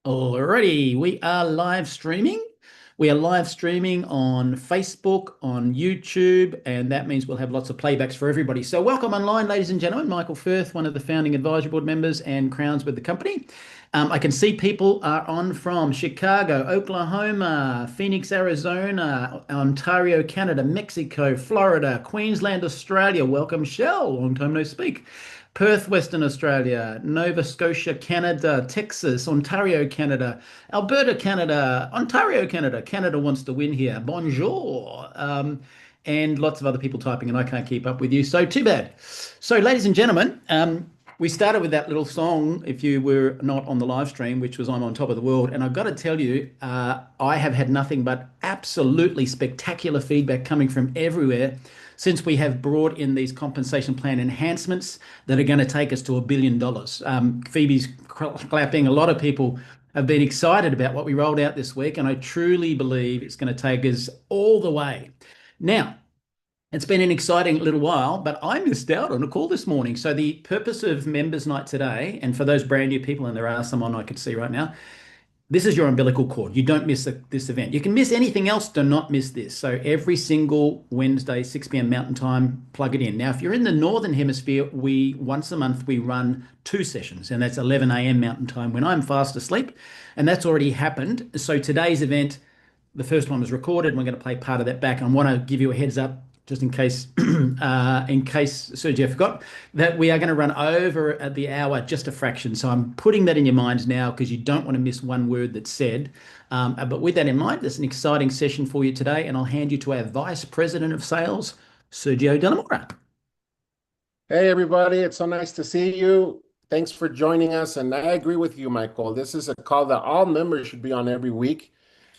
Alrighty, we are live streaming. We are live streaming on Facebook, on YouTube, and that means we'll have lots of playbacks for everybody. So, welcome online, ladies and gentlemen. Michael Firth, one of the founding advisory board members and crowns with the company. I can see people are on from Chicago, Oklahoma, Phoenix, Arizona, Ontario, Canada, Mexico, Florida, Queensland, Australia. Welcome, Shell. Long time no speak. Perth, Western Australia, Nova Scotia, Canada, Texas, Ontario, Canada, Alberta, Canada, Ontario, Canada. Canada wants to win here. Bonjour. And lots of other people typing, and I can't keep up with you. So, too bad. So, ladies and gentlemen, we started with that little song, if you were not on the live stream, which was I'm on top of the world. And I've got to tell you, I have had nothing but absolutely spectacular feedback coming from everywhere since we have brought in these compensation plan enhancements that are going to take us to $1 billion. Phoebe's clapping. A lot of people have been excited about what we rolled out this week, and I truly believe it's going to take us all the way. Now, it's been an exciting little while, but I missed out on a call this morning. So the purpose of Members Night today, and for those brand new people, and there are some on I could see right now, this is your umbilical cord. You don't miss this event. You can miss anything else, do not miss this. So every single Wednesday, 6 p.m. Mountain Time, plug it in. Now, if you're in the Northern Hemisphere, once a month we run 2 sessions, and that's 11 a.m. Mountain Time when I'm fast asleep, and that's already happened. So today's event, the first one was recorded, and we're going to play part of that back. And I want to give you a heads up, just in case Sergio forgot, that we are going to run over at the hour just a fraction. So I'm putting that in your minds now because you don't want to miss one word that's said. But with that in mind, there's an exciting session for you today, and I'll hand you to our Vice President of Sales, Sergio Delamora. Hey, everybody. It's so nice to see you. Thanks for joining us. And I agree with you, Michael. This is a call that all members should be on every week.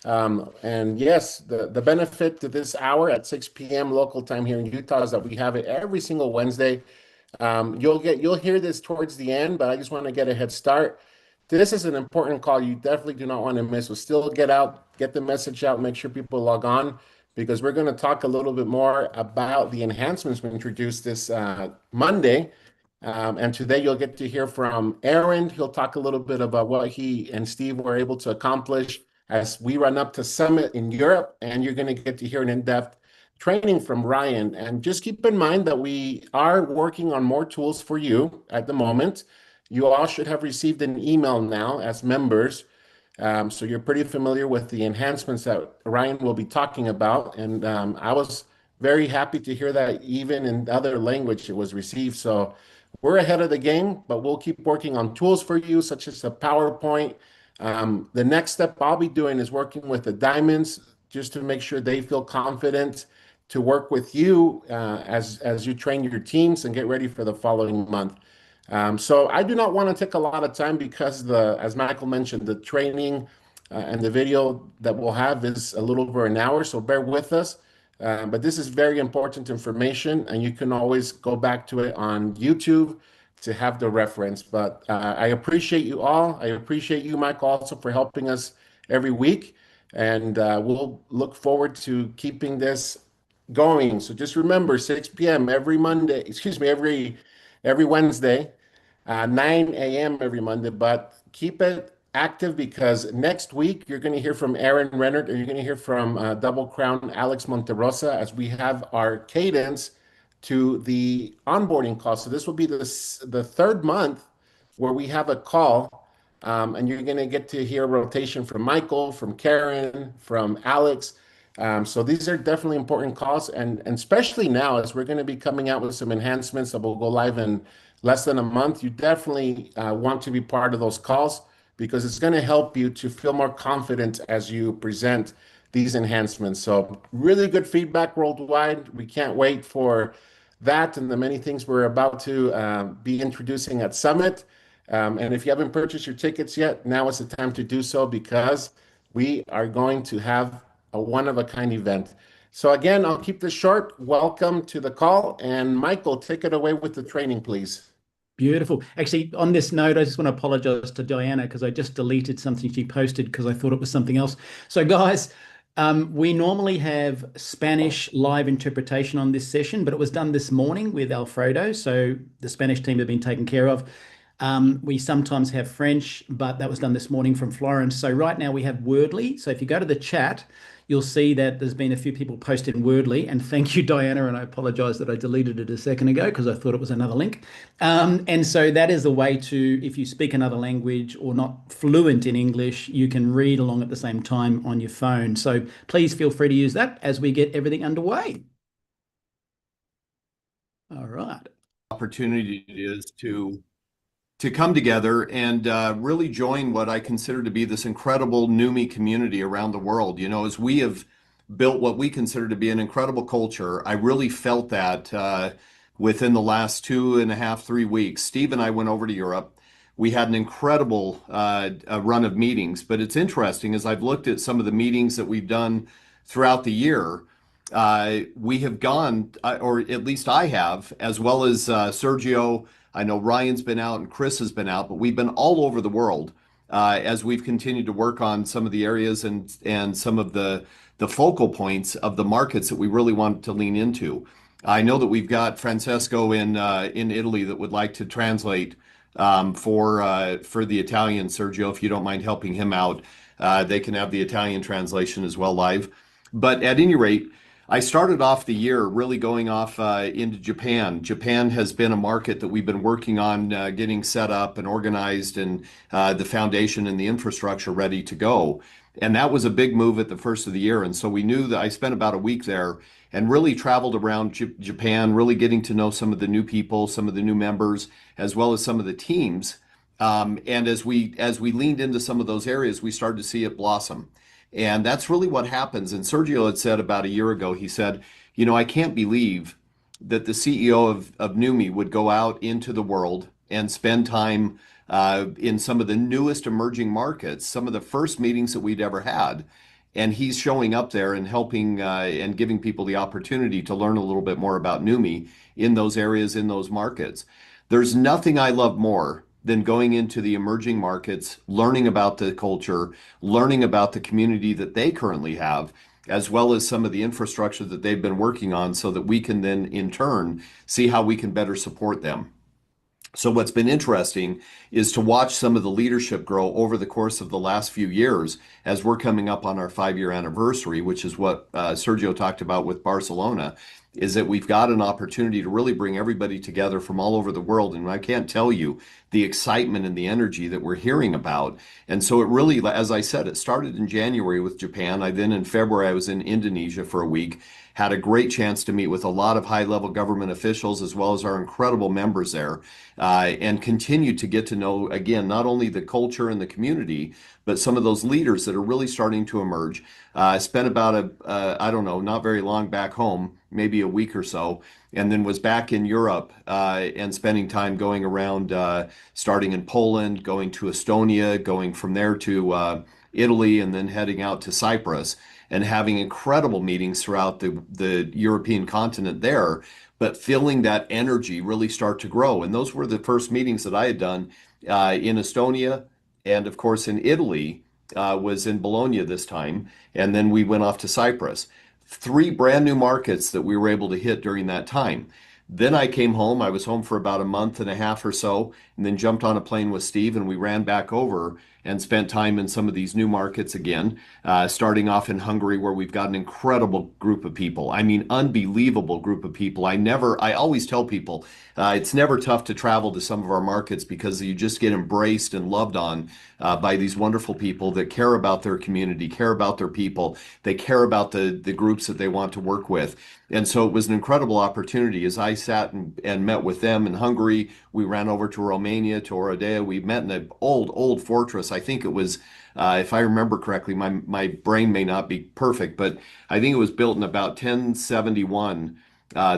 And yes, the benefit to this hour at 6 p.m. local time here in Utah is that we have it every single Wednesday. You'll hear this towards the end, but I just want to get a head start. This is an important call you definitely do not want to miss. So still get the message out, make sure people log on, because we're going to talk a little bit more about the enhancements we introduced this Monday. And today you'll get to hear from Aaron. He'll talk a little bit about what he and Steve were able to accomplish as we run up to Summit in Europe, and you're going to get to hear an in-depth training from Ryan. And just keep in mind that we are working on more tools for you at the moment. You all should have received an email now as members. So you're pretty familiar with the enhancements that Ryan will be talking about. And I was very happy to hear that even in other language it was received. So we're ahead of the game, but we'll keep working on tools for you, such as the PowerPoint. The next step I'll be doing is working with the diamonds just to make sure they feel confident to work with you as you train your teams and get ready for the following month. So I do not want to take a lot of time because as Michael mentioned, the training and the video that we'll have is a little over an hour, so bear with us. But this is very important information, and you can always go back to it on YouTube to have the reference. But I appreciate you all. I appreciate you, Mike, also for helping us every week. And we'll look forward to keeping this going. So just remember, 6 p.m. every Wednesday, 9 a.m. every Monday. But keep it active because next week you're going to hear from Aaron Rennert, and you're going to hear from Double Crown Alex Monterosa as we have our cadence to the onboarding call. So this will be the third month where we have a call, and you're going to get to hear rotation from Michael, from Karen, from Alex. So these are definitely important calls, and especially now as we're going to be coming out with some enhancements that will go live in less than a month. You definitely want to be part of those calls because it's going to help you to feel more confident as you present these enhancements. So really good feedback worldwide. We can't wait for that and the many things we're about to be introducing at Summit. And if you haven't purchased your tickets yet, now is the time to do so because we are going to have a one-of-a-kind event. So again, I'll keep this short. Welcome to the call. And Michael, take it away with the training, please. Beautiful. Actually, on this note, I just want to apologize to Diana because I just deleted something she posted because I thought it was something else. So guys, we normally have Spanish live interpretation on this session, but it was done this morning with Alfredo. So the Spanish team have been taken care of. We sometimes have French, but that was done this morning from Florence. So right now we have Wordly. So if you go to the chat, you'll see that there's been a few people posting Wordly. And thank you, Diana. And I apologize that I deleted it a second ago because I thought it was another link. And so that is the way to, if you speak another language or not fluent in English, you can read along at the same time on your phone. So please feel free to use that as we get everything underway. All right. Opportunity is to come together and really join what I consider to be this incredible Neumi community around the world. You know, as we have built what we consider to be an incredible culture, I really felt that within the last 2.5, 3 weeks. Steve and I went over to Europe. We had an incredible run of meetings, but it's interesting as I've looked at some of the meetings that we've done throughout the year. We have gone, or at least I have, as well as Sergio. I know Ryan's been out and Chris has been out, but we've been all over the world as we've continued to work on some of the areas and some of the focal points of the markets that we really want to lean into. I know that we've got Francesco in Italy that would like to translate for the Italian. Sergio, if you don't mind helping him out, they can have the Italian translation as well live. But at any rate, I started off the year really going off into Japan. Japan has been a market that we've been working on getting set up and organized and the foundation and the infrastructure ready to go. And that was a big move at the first of the year. And so we knew that I spent about a week there and really traveled around Japan, really getting to know some of the new people, some of the new members, as well as some of the teams. And as we leaned into some of those areas, we started to see it blossom. And that's really what happens. And Sergio had said about a year ago, he said, you know, I can't believe that the CEO of Neumi would go out into the world and spend time in some of the newest emerging markets, some of the first meetings that we'd ever had. And he's showing up there and helping and giving people the opportunity to learn a little bit more about Neumi in those areas, in those markets. There's nothing I love more than going into the emerging markets, learning about the culture, learning about the community that they currently have, as well as some of the infrastructure that they've been working on so that we can then in turn see how we can better support them. So what's been interesting is to watch some of the leadership grow over the course of the last few years as we're coming up on our 5-year anniversary, which is what Sergio talked about with Barcelona, is that we've got an opportunity to really bring everybody together from all over the world. And I can't tell you the excitement and the energy that we're hearing about. And so it really, as I said, it started in January with Japan. Then in February, I was in Indonesia for a week, had a great chance to meet with a lot of high-level government officials as well as our incredible members there, and continue to get to know, again, not only the culture and the community, but some of those leaders that are really starting to emerge. Spent about I don't know, not very long back home, maybe a week or so, and then was back in Europe and spending time going around, starting in Poland, going to Estonia, going from there to Italy, and then heading out to Cyprus and having incredible meetings throughout the European continent there, but feeling that energy really start to grow. And those were the first meetings that I had done in Estonia, and of course in Italy, was in Bologna this time, and then we went off to Cyprus. 3 brand new markets that we were able to hit during that time. Then I came home. I was home for about a month and a half or so, and then jumped on a plane with Steve, and we ran back over and spent time in some of these new markets again, starting off in Hungary, where we've got an incredible group of people. I mean, unbelievable group of people. I always tell people, it's never tough to travel to some of our markets because you just get embraced and loved on by these wonderful people that care about their community, care about their people. They care about the groups that they want to work with. And so it was an incredible opportunity as I sat and met with them in Hungary. We ran over to Romania, to Oradea. We met in an old fortress. I think it was, if I remember correctly, my brain may not be perfect, but I think it was built in about 1071,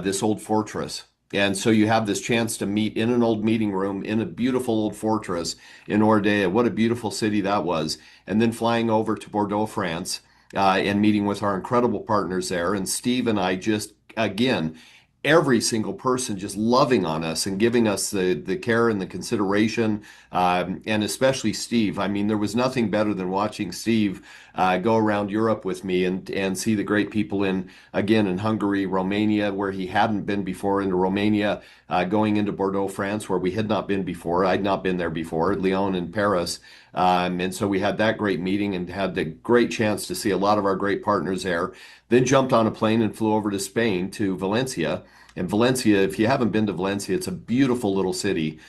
this old fortress. And so you have this chance to meet in an old meeting room in a beautiful old fortress in Oradea. What a beautiful city that was. And then flying over to Bordeaux, France, and meeting with our incredible partners there. And Steve and I just, again, every single person just loving on us and giving us the care and the consideration, and especially Steve. I mean, there was nothing better than watching Steve go around Europe with me and see the great people in Hungary, Romania, where he hadn't been before, into Romania, going into Bordeaux, France, where we had not been before. I'd not been there before, Lyon and Paris. And so we had that great meeting and had the great chance to see a lot of our great partners there. Then jumped on a plane and flew over to Spain, to Valencia. And Valencia, if you haven't been to Valencia, it's a beautiful little city,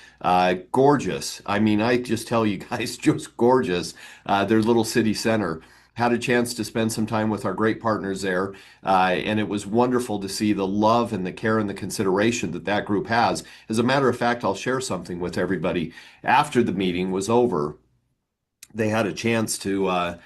gorgeous. I mean, I just tell you guys, just gorgeous. Their little city center. Had a chance to spend some time with our great partners there, and it was wonderful to see the love and the care and the consideration that that group has. As a matter of fact, I'll share something with everybody. After the meeting was over, they had a chance to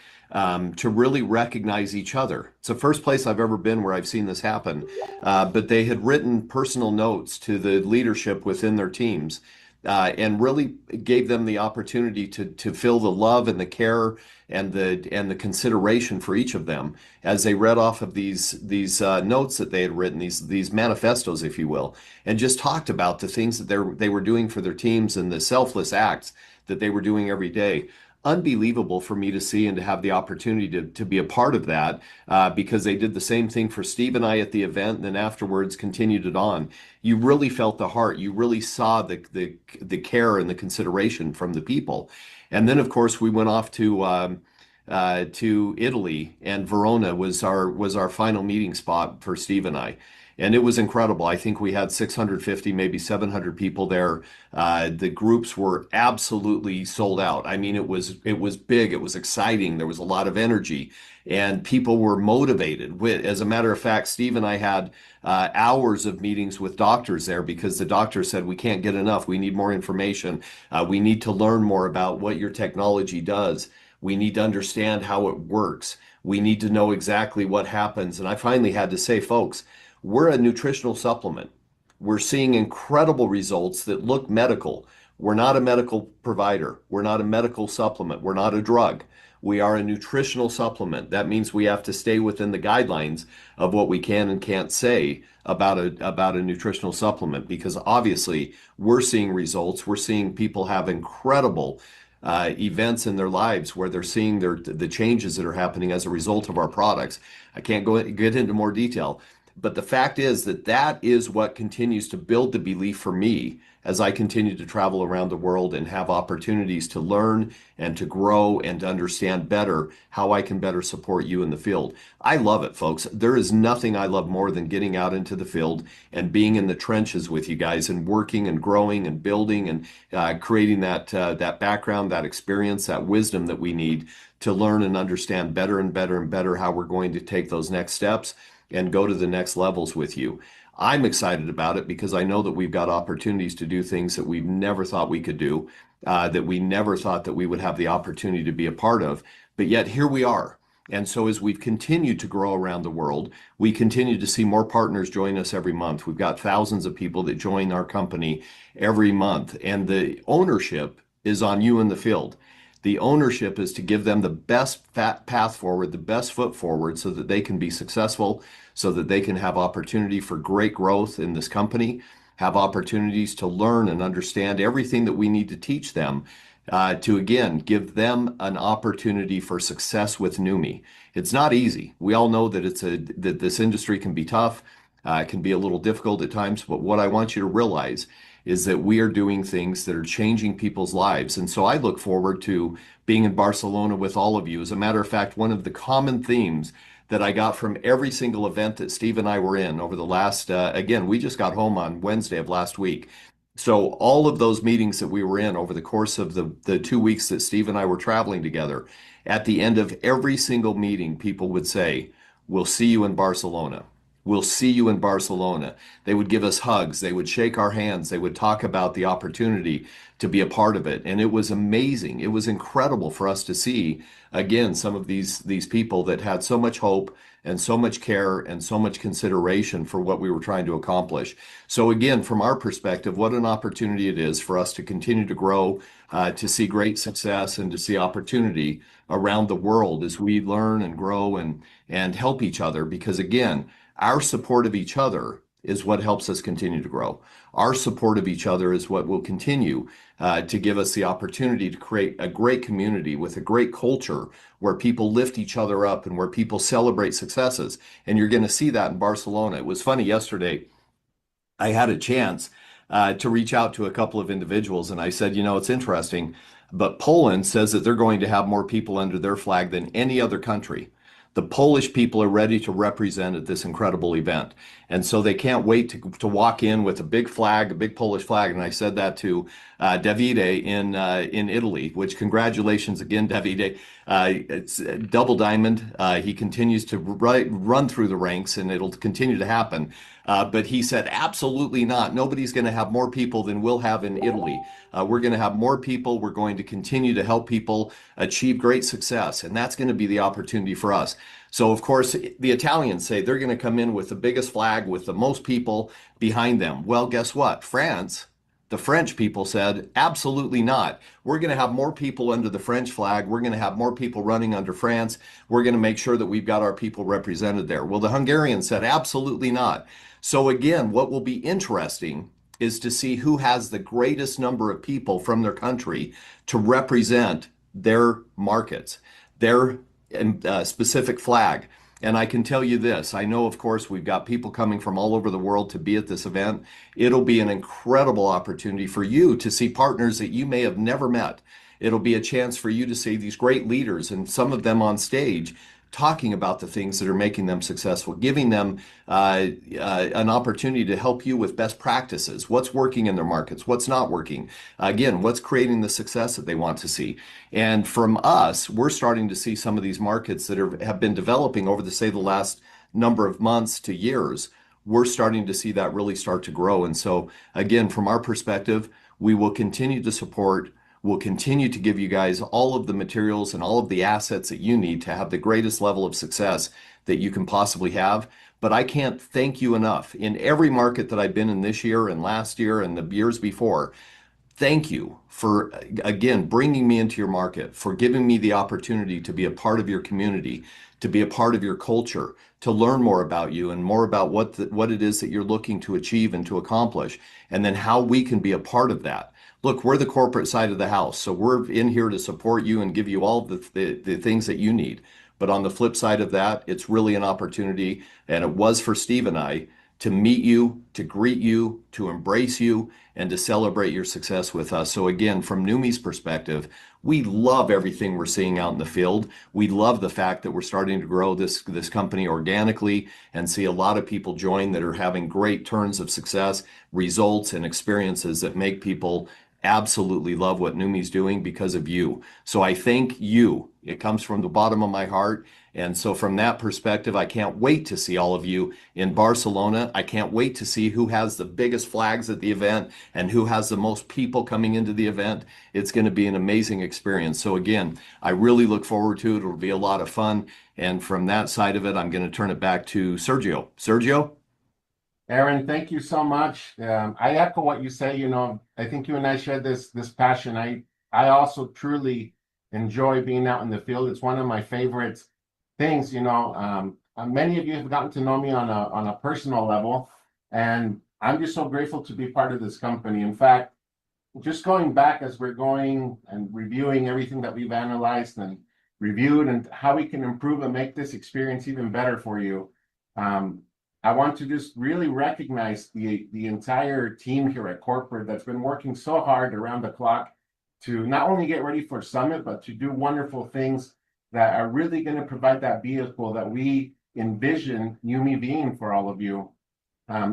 really recognize each other. It's the first place I've ever been where I've seen this happen. But they had written personal notes to the leadership within their teams, and really gave them the opportunity to feel the love and the care and the consideration for each of them as they read off of these notes that they had written, these manifestos, if you will, and just talked about the things that they were doing for their teams and the selfless acts that they were doing every day. Unbelievable for me to see and to have the opportunity to be a part of that, because they did the same thing for Steve and I at the event, and then afterwards continued it on. You really felt the heart. You really saw the care and the consideration from the people. And then, of course, we went off to Italy, and Verona was our final meeting spot for Steve and I. And it was incredible. I think we had 650, maybe 700 people there. The groups were absolutely sold out. I mean, it was big. It was exciting. There was a lot of energy, and people were motivated. As a matter of fact, Steve and I had hours of meetings with doctors there because the doctor said, we can't get enough. We need more information. We need to learn more about what your technology does. We need to understand how it works. We need to know exactly what happens. And I finally had to say, folks, we're a nutritional supplement. We're seeing incredible results that look medical. We're not a medical provider. We're not a medical supplement. We're not a drug. We are a nutritional supplement. That means we have to stay within the guidelines of what we can and can't say about a nutritional supplement, because obviously we're seeing results. We're seeing people have incredible events in their lives where they're seeing the changes that are happening as a result of our products. I can't get into more detail. But the fact is that is what continues to build the belief for me as I continue to travel around the world and have opportunities to learn and to grow and to understand better how I can better support you in the field. I love it, folks. There is nothing I love more than getting out into the field and being in the trenches with you guys and working and growing and building and creating that background, that experience, that wisdom that we need to learn and understand better and better and better how we're going to take those next steps and go to the next levels with you. I'm excited about it because I know that we've got opportunities to do things that we've never thought we could do, that we never thought that we would have the opportunity to be a part of, but yet here we are. And so as we've continued to grow around the world, we continue to see more partners join us every month. We've got thousands of people that join our company every month, and the ownership is on you in the field. The ownership is to give them the best path forward, the best foot forward, so that they can be successful, so that they can have opportunity for great growth in this company, have opportunities to learn and understand everything that we need to teach them, to again give them an opportunity for success with Neumi. It's not easy. We all know that that this industry can be tough, it can be a little difficult at times, but what I want you to realize is that we are doing things that are changing people's lives. And so I look forward to being in Barcelona with all of you. As a matter of fact, one of the common themes that I got from every single event that Steve and I were in over the last, again, we just got home on Wednesday of last week. So all of those meetings that we were in over the course of the 2 weeks that Steve and I were traveling together, at the end of every single meeting, people would say, we'll see you in Barcelona. We'll see you in Barcelona. They would give us hugs. They would shake our hands. They would talk about the opportunity to be a part of it. And it was amazing. It was incredible for us to see, again, some of these people that had so much hope and so much care and so much consideration for what we were trying to accomplish. So again, from our perspective, what an opportunity it is for us to continue to grow, to see great success and to see opportunity around the world as we learn and grow and help each other. Because again, our support of each other is what helps us continue to grow. Our support of each other is what will continue to give us the opportunity to create a great community with a great culture where people lift each other up and where people celebrate successes. And you're going to see that in Barcelona. It was funny yesterday. I had a chance to reach out to a couple of individuals. And I said, you know, it's interesting, but Poland says that they're going to have more people under their flag than any other country. The Polish people are ready to represent at this incredible event. And so they can't wait to walk in with a big flag, a big Polish flag. And I said that to Davide in Italy, which congratulations again, Davide. It's double diamond. He continues to run through the ranks, and it'll continue to happen. But he said, absolutely not. Nobody's going to have more people than we'll have in Italy. We're going to have more people. We're going to continue to help people achieve great success. And that's going to be the opportunity for us. So, of course, the Italians say they're going to come in with the biggest flag with the most people behind them. Well, guess what? The French people said, absolutely not. We're going to have more people under the French flag. We're going to have more people running under France. We're going to make sure that we've got our people represented there. Well, the Hungarians said, absolutely not. So again, what will be interesting is to see who has the greatest number of people from their country to represent their markets, their specific flag. And I can tell you this, I know, of course, we've got people coming from all over the world to be at this event. It'll be an incredible opportunity for you to see partners that you may have never met. It'll be a chance for you to see these great leaders, and some of them on stage talking about the things that are making them successful, giving them an opportunity to help you with best practices, what's working in their markets, what's not working, again, what's creating the success that they want to see. And from us, we're starting to see some of these markets that have been developing over the last number of months to years. We're starting to see that really start to grow. And so again, from our perspective, we will continue to support. We'll continue to give you guys all of the materials and all of the assets that you need to have the greatest level of success that you can possibly have. But I can't thank you enough. In every market that I've been in this year and last year and the years before, thank you for, again, bringing me into your market, for giving me the opportunity to be a part of your community, to be a part of your culture, to learn more about you and more about what it is that you're looking to achieve and to accomplish, and then how we can be a part of that. Look, we're the corporate side of the house, so we're in here to support you and give you all the things that you need. But on the flip side of that, it's really an opportunity, and it was for Steve and I, to meet you, to greet you, to embrace you, and to celebrate your success with us. So again, from Neumi's perspective, we love everything we're seeing out in the field. We love the fact that we're starting to grow this company organically and see a lot of people join that are having great turns of success, results, and experiences that make people absolutely love what Neumi's doing because of you. So I thank you. It comes from the bottom of my heart. And so from that perspective, I can't wait to see all of you in Barcelona. I can't wait to see who has the biggest flags at the event and who has the most people coming into the event. It's going to be an amazing experience. So again, I really look forward to it. It'll be a lot of fun. And from that side of it, I'm going to turn it back to Sergio. Sergio? Aaron, thank you so much. I echo what you say. You know, I think you and I share this passion. I also truly enjoy being out in the field. It's one of my favorite things. You know, many of you have gotten to know me on a personal level, and I'm just so grateful to be part of this company. In fact, just going back as we're going and reviewing everything that we've analyzed and reviewed and how we can improve and make this experience even better for you. I want to just really recognize the entire team here at corporate that's been working so hard around the clock to not only get ready for Summit, but to do wonderful things that are really going to provide that vehicle that we envision Neumi being for all of you.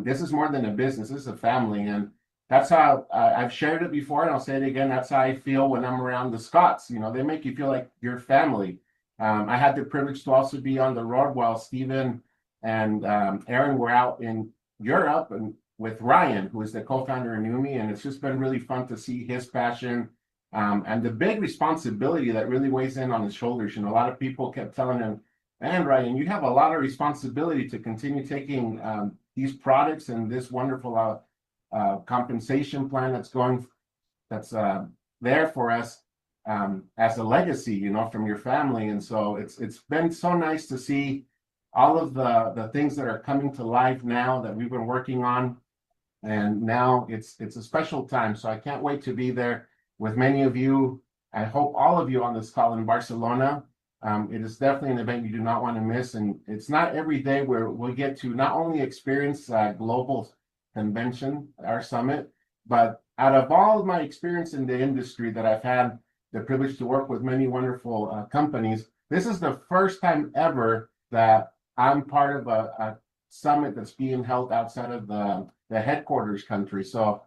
This is more than a business, this is a family. And that's how I've shared it before, and I'll say it again. That's how I feel when I'm around the Scots. You know, they make you feel like you're family. I had the privilege to also be on the road while Stephen and Aaron were out in Europe and with Ryan, who is the co-founder of Neumi, and it's just been really fun to see his passion and the big responsibility that really weighs in on his shoulders. You know, a lot of people kept telling him, "Man, Ryan, you have a lot of responsibility to continue taking these products and this wonderful compensation plan that's there for us as a legacy, you know, from your family." And so it's been so nice to see all of the things that are coming to life now that we've been working on. And now it's a special time. So I can't wait to be there with many of you. I hope all of you on this call in Barcelona. It is definitely an event you do not want to miss. And it's not every day where we'll get to not only experience global convention, our summit, But out of all of my experience in the industry that I've had the privilege to work with many wonderful companies, this is the first time ever that I'm part of a summit that's being held outside of the headquarters country. So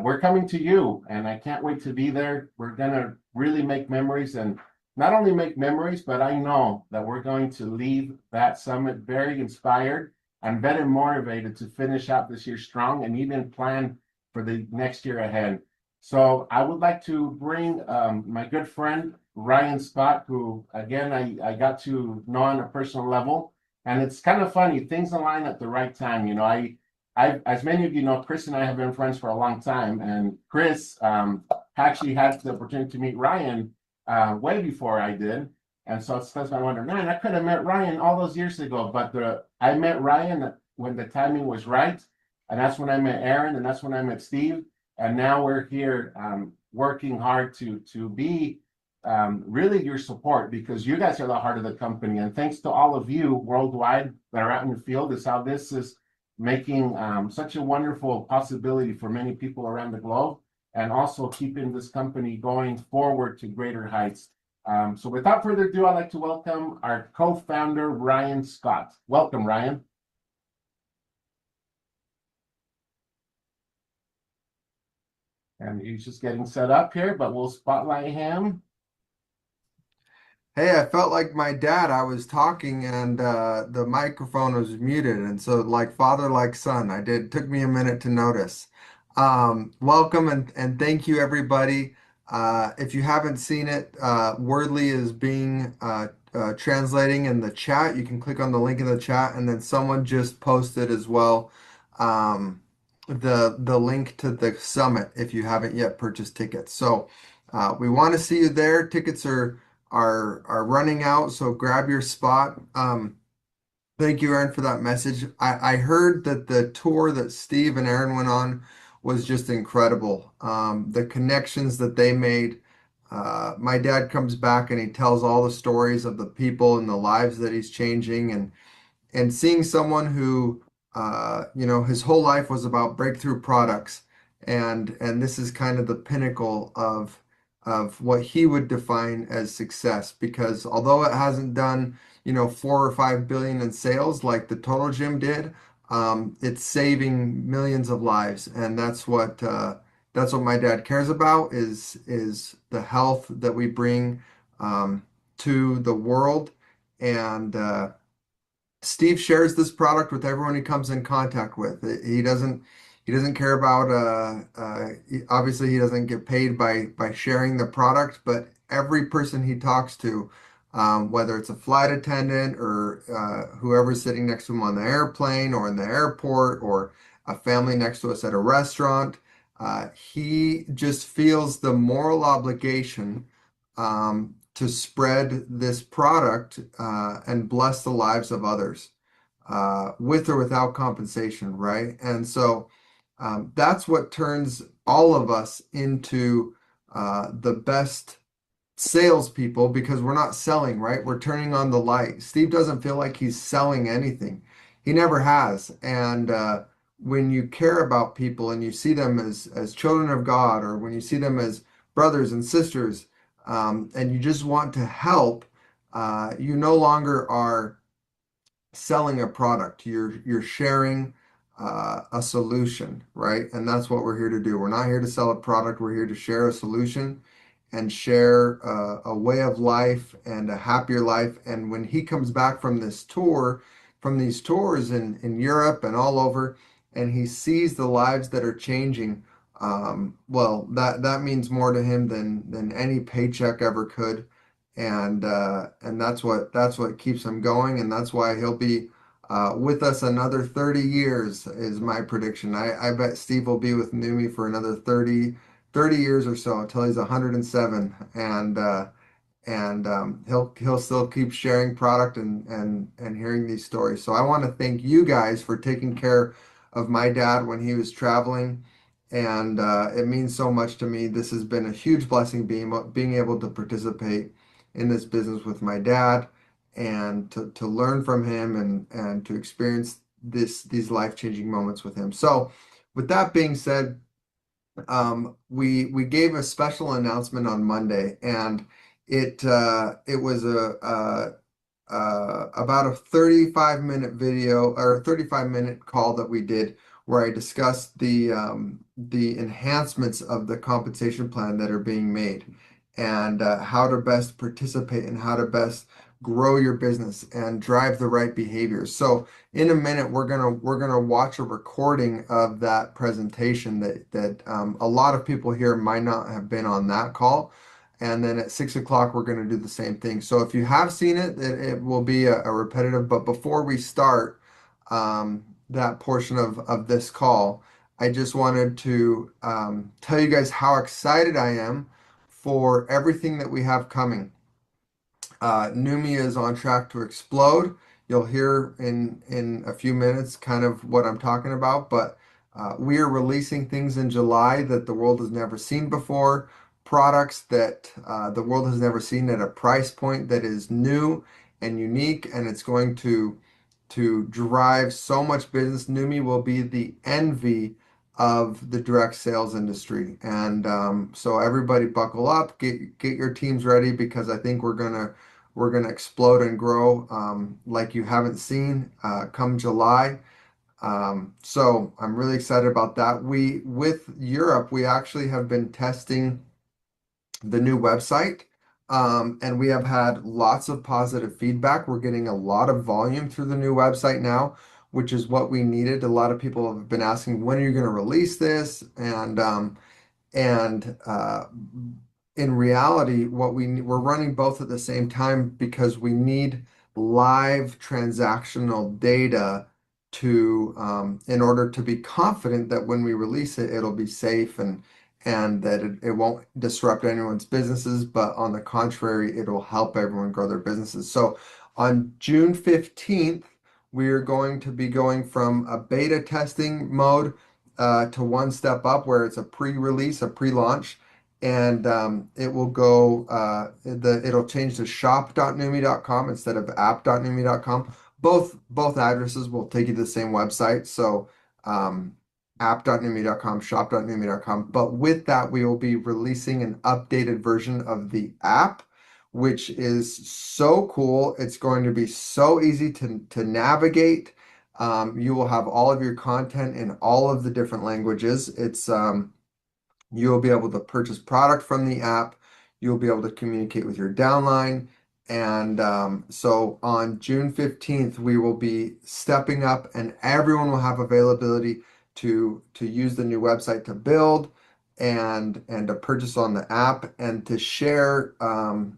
we're coming to you, and I can't wait to be there. We're going to really make memories, and not only make memories, but I know that we're going to leave that summit very inspired and very motivated to finish out this year strong and even plan for the next year ahead. So I would like to bring my good friend, Ryan Scott, who, again, I got to know on a personal level. And it's kind of funny, things align at the right time. You know, as many of you know, Chris and I have been friends for a long time. And Chris actually had the opportunity to meet Ryan way before I did. And so it's that's why I wonder, man, I could have met Ryan all those years ago. But I met Ryan when the timing was right. And that's when I met Aaron, and that's when I met Steve. And now we're here working hard to be really your support, because you guys are the heart of the company. And thanks to all of you worldwide that are out in the field is how this is making such a wonderful possibility for many people around the globe, and also keeping this company going forward to greater heights. So without further ado, I'd like to welcome our co-founder, Ryan Scott. Welcome, Ryan. And he's just getting set up here, but we'll spotlight him. Hey, I felt like my dad. I was talking and the microphone was muted, and so like father, like son. Took me a minute to notice. Welcome and thank you everybody. If you haven't seen it, Wordly is being translating in the chat. You can click on the link in the chat, and then someone just posted as well the link to the summit if you haven't yet purchased tickets. So we want to see you there. Tickets are running out, so grab your spot. Thank you, Aaron, for that message. I heard that the tour that Steve and Aaron went on was just incredible. The connections that they made. My dad comes back and he tells all the stories of the people and the lives that he's changing, and seeing someone who his whole life was about breakthrough products, and this is kind of the pinnacle of what he would define as success, because although it hasn't done 4 or 5 billion in sales like the Total Gym did, it's saving millions of lives, and that's what my dad cares about is the health that we bring to the world. And Steve shares this product with everyone he comes in contact with. He doesn't care about obviously he doesn't get paid by sharing the product, but every person he talks to, whether it's a flight attendant or whoever's sitting next to him on the airplane or in the airport or a family next to us at a restaurant, he just feels the moral obligation to spread this product and bless the lives of others with or without compensation, right? And so that's what turns all of us into the best salespeople, because we're not selling, right? We're turning on the light. Steve doesn't feel like he's selling anything. He never has. And when you care about people and you see them as children of God, or when you see them as brothers and sisters, and you just want to help, you no longer are selling a product. You're sharing a solution, right? And that's what we're here to do. We're not here to sell a product. We're here to share a solution and share a way of life and a happier life. And when he comes back from this tour, from these tours in Europe and all over, and he sees the lives that are changing, well, that means more to him than any paycheck ever could. And that's what keeps him going, and that's why he'll be with us another 30 years is my prediction. I bet Steve will be with Neumi for another 30 years or so until he's 107, and he'll still keep sharing product and hearing these stories. So I want to thank you guys for taking care of my dad when he was traveling, and it means so much to me. This has been a huge blessing being able to participate in this business with my dad, and to learn from him and to experience these life-changing moments with him. So with that being said, we gave a special announcement on Monday, and it was about a 35-minute video or a 35-minute call that we did where I discussed the enhancements of the compensation plan that are being made and how to best participate and how to best grow your business and drive the right behaviors. So in a minute, we're gonna watch a recording of that presentation that a lot of people here might not have been on that call. And then at 6 o'clock, we're going to do the same thing. So if you have seen it, it will be a repetitive. But before we start that portion of this call, I just wanted to tell you guys how excited I am for everything that we have coming. Numi is on track to explode. You'll hear in a few minutes kind of what I'm talking about, but we are releasing things in July that the world has never seen before, products that the world has never seen at a price point that is new and unique, and it's going to drive so much business. Numi will be the envy of the direct sales industry, and so everybody buckle up, get your teams ready because I think we're gonna explode and grow like you haven't seen come July. So I'm really excited about that. With Europe, we actually have been testing the new website, and we have had lots of positive feedback. We're getting a lot of volume through the new website now, which is what we needed. A lot of people have been asking, when are you going to release this? And in reality, we're running both at the same time because we need live transactional data to in order to be confident that when we release it, it'll be safe and that it won't disrupt anyone's businesses, but on the contrary, it'll help everyone grow their businesses. So on June 15th, we're going to be going from a beta testing mode to one step up where it's a pre-release, a pre-launch, and it will it'll change to shop.numi.com instead of app.numi.com. Both addresses will take you to the same website. So app.numi.com, shop.numi.com. But with that, we will be releasing an updated version of the app, which is so cool. It's going to be so easy to navigate. You will have all of your content in all of the different languages. You'll be able to purchase product from the app. You'll be able to communicate with your downline. And so on June 15th, we will be stepping up and everyone will have availability to use the new website to build and to purchase on the app and to share.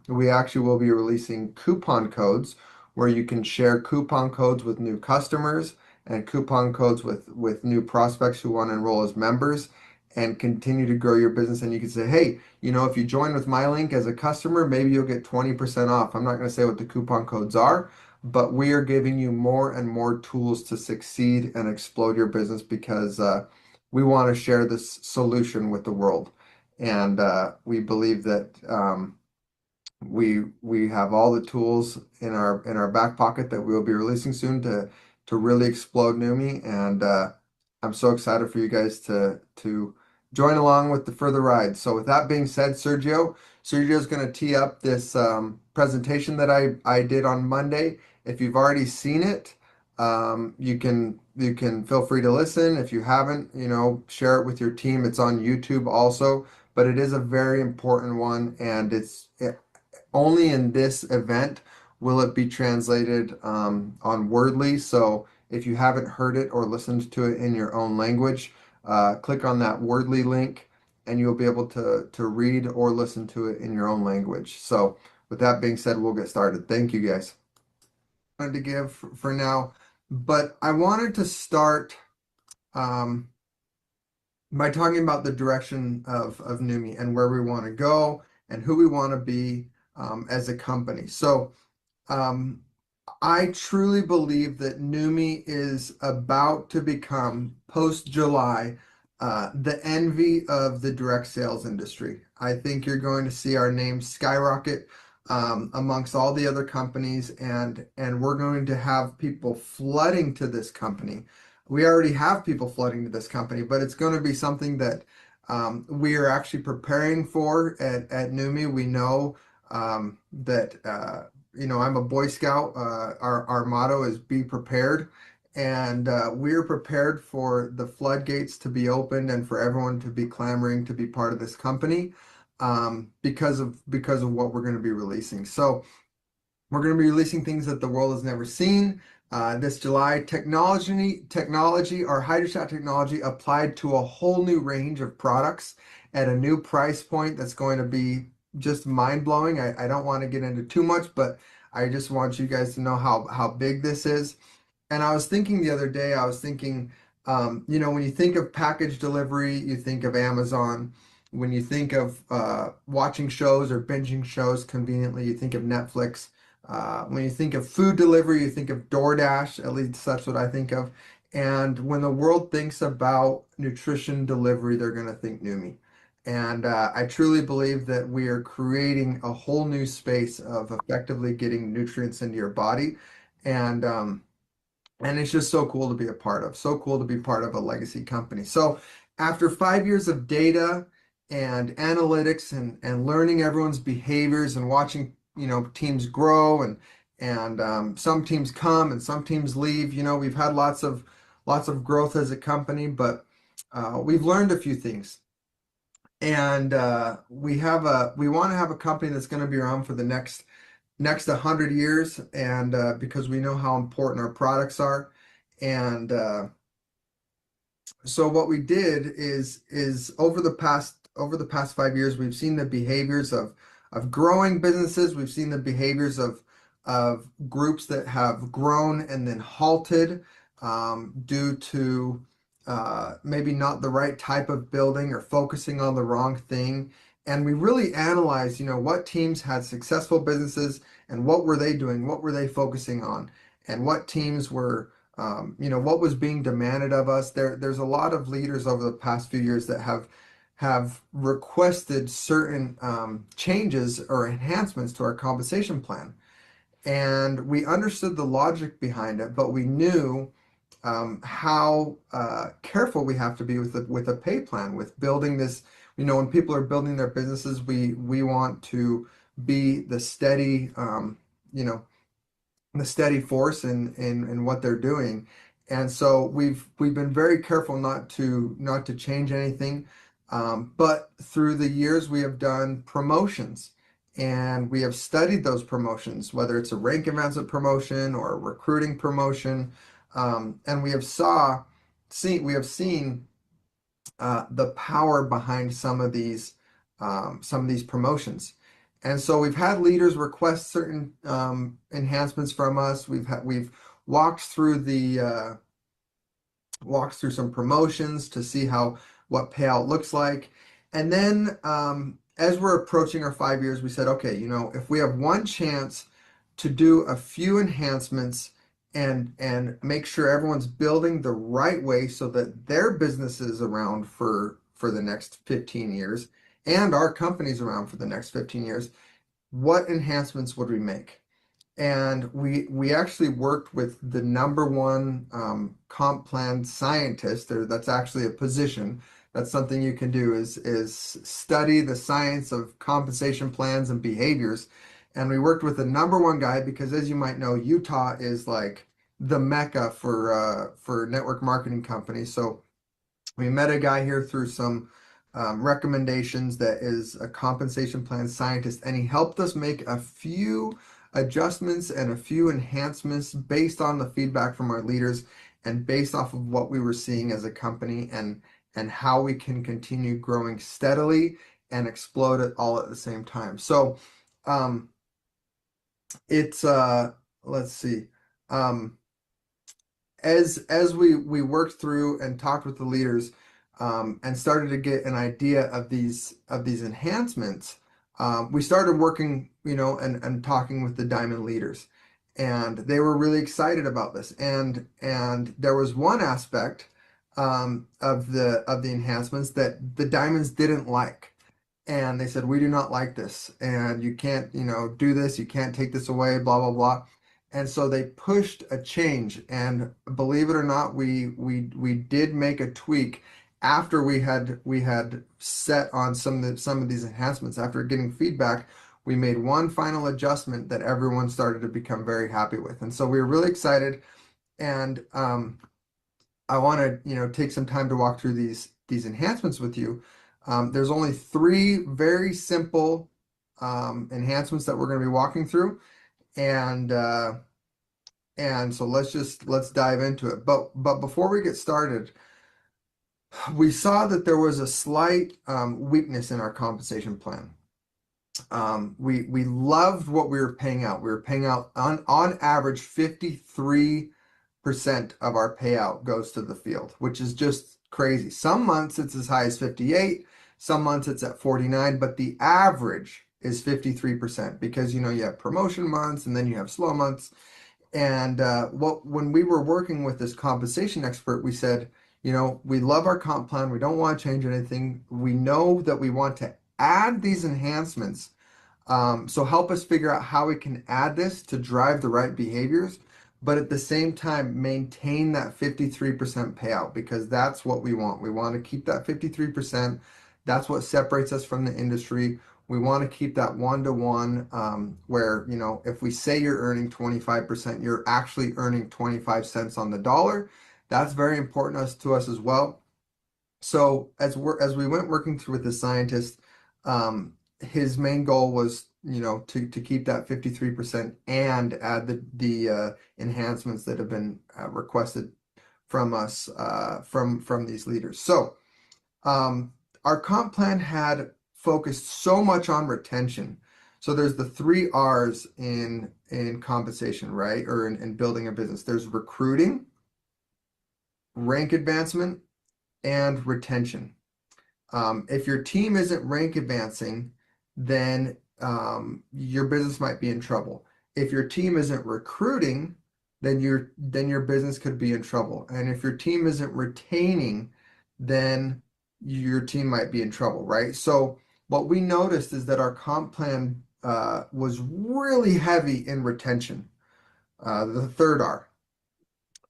We actually will be releasing coupon codes where you can share coupon codes with new customers and coupon codes with new prospects who want to enroll as members and continue to grow your business. And you can say, hey, if you join with my link as a customer, maybe you'll get 20% off. I'm not going to say what the coupon codes are, but we are giving you more and more tools to succeed and explode your business because we want to share this solution with the world. And we believe that we have all the tools in our back pocket that we'll be releasing soon to really explode Numi. And I'm so excited for you guys to join along with the further ride. So with that being said, Sergio's going to tee up this presentation that I did on Monday. If you've already seen it, you can feel free to listen. If you haven't, share it with your team. It's on YouTube also, but it is a very important one, and only in this event will it be translated on Wordly. So if you haven't heard it or listened to it in your own language, click on that Wordly link and you'll be able to read or listen to it in your own language. So with that being said, we'll get started. Thank you guys. I wanted to give for now, but I wanted to start by talking about the direction of Numi and where we want to go and who we want to be as a company. So I truly believe that Numi is about to become, post-July, the envy of the direct sales industry. I think you're going to see our name skyrocket amongst all the other companies, and we're going to have people flooding to this company. We already have people flooding to this company, but it's going to be something that We are actually preparing for at Neumi. We know that I'm a Boy Scout. Our motto is be prepared, and we're prepared for the floodgates to be opened and for everyone to be clamoring to be part of this company because of what we're going to be releasing. So we're going to be releasing things that the world has never seen. This July, our hydrostat technology applied to a whole new range of products at a new price point that's going to be just mind-blowing. I don't want to get into too much, but I just want you guys to know how big this is. And I was thinking the other day, when you think of package delivery, you think of Amazon. When you think of watching shows or binging shows conveniently, you think of Netflix. When you think of food delivery, you think of DoorDash. At least that's what I think of. And when the world thinks about nutrition delivery, they're going to think Neumi. And I truly believe that we are creating a whole new space of effectively getting nutrients into your body. And it's just so cool to be a part of. So cool to be part of a legacy company. So after 5 years of data and analytics and learning everyone's behaviors and watching, teams grow and some teams come and some teams leave. We've had lots of growth as a company, but we've learned a few things. And we want to have a company that's going to be around for the next 100 years, and because we know how important our products are. And so what we did is over the past 5 years, we've seen the behaviors of growing businesses. We've seen the behaviors of groups that have grown and then halted due to maybe not the right type of building or focusing on the wrong thing. And we really analyzed, what teams had successful businesses and what were they doing, what were they focusing on, and what teams were, what was being demanded of us. There's a lot of leaders over the past few years that have requested certain changes or enhancements to our compensation plan. And we understood the logic behind it, but we knew how careful we have to be with a pay plan, with building this. When people are building their businesses, we want to be the steady, the steady force in what they're doing. And so we've been very careful not to change anything. But through the years, we have done promotions. And we have studied those promotions, whether it's a rank advancement promotion or a recruiting promotion. And we have seen the power behind some of these promotions. And so we've had leaders request certain enhancements from us. We've walked through some promotions to see what payout looks like. And then as we're approaching our 5 years, we said, okay, if we have one chance to do a few enhancements and make sure everyone's building the right way so that their business is around for the next 15 years and our company's around for the next 15 years, what enhancements would we make? And we actually worked with the number one comp plan scientist. That's actually a position. That's something you can do is study the science of compensation plans and behaviors. And we worked with the number one guy because, as you might know, Utah is like the mecca for network marketing companies. So we met a guy here through some recommendations that is a compensation plan scientist, and he helped us make a few adjustments and a few enhancements based on the feedback from our leaders and based off of what we were seeing as a company and how we can continue growing steadily and explode it all at the same time. So it's let's see. As we worked through and talked with the leaders and started to get an idea of these enhancements, we started working, and talking with the Diamond leaders, and they were really excited about this. And there was one aspect of the enhancements that the Diamonds didn't like. And they said, we do not like this, and you can't, do this, you can't take this away, blah, blah, blah. And so they pushed a change, and believe it or not, we did make a tweak, after we had set on some of these enhancements, after getting feedback, we made one final adjustment that everyone started to become very happy with. And so we were really excited. And I want to, take some time to walk through these enhancements with you. There's only three very simple enhancements that we're going to be walking through, and so let's dive into it. But before we get started, we saw that there was a slight weakness in our compensation plan. We loved what we were paying out. We were paying out on average 53% of our payout goes to the field, which is just crazy. Some months it's as high as 58, some months it's at 49, but the average is 53% because you have promotion months and then you have slow months. And when we were working with this compensation expert, we said, we love our comp plan. We don't want to change anything. We know that we want to add these enhancements. So help us figure out how we can add this to drive the right behaviors, but at the same time, maintain that 53% payout, because that's what we want. We want to keep that 53%. That's what separates us from the industry. We want to keep that 1-to-1, where, if we say you're earning 25%, you're actually earning 25 cents on the dollar. That's very important to us as well. So as we went working through with the scientist, his main goal was, to keep that 53% and add the enhancements that have been requested from us, from these leaders. So our comp plan had focused so much on retention. So there's the 3 R's in compensation, right? Or in building a business. There's recruiting, rank advancement, and retention. If your team isn't rank advancing, then your business might be in trouble. If your team isn't recruiting, then your business could be in trouble. And if your team isn't retaining, then your team might be in trouble, right? So what we noticed is that our comp plan was really heavy in retention, the 3rd R.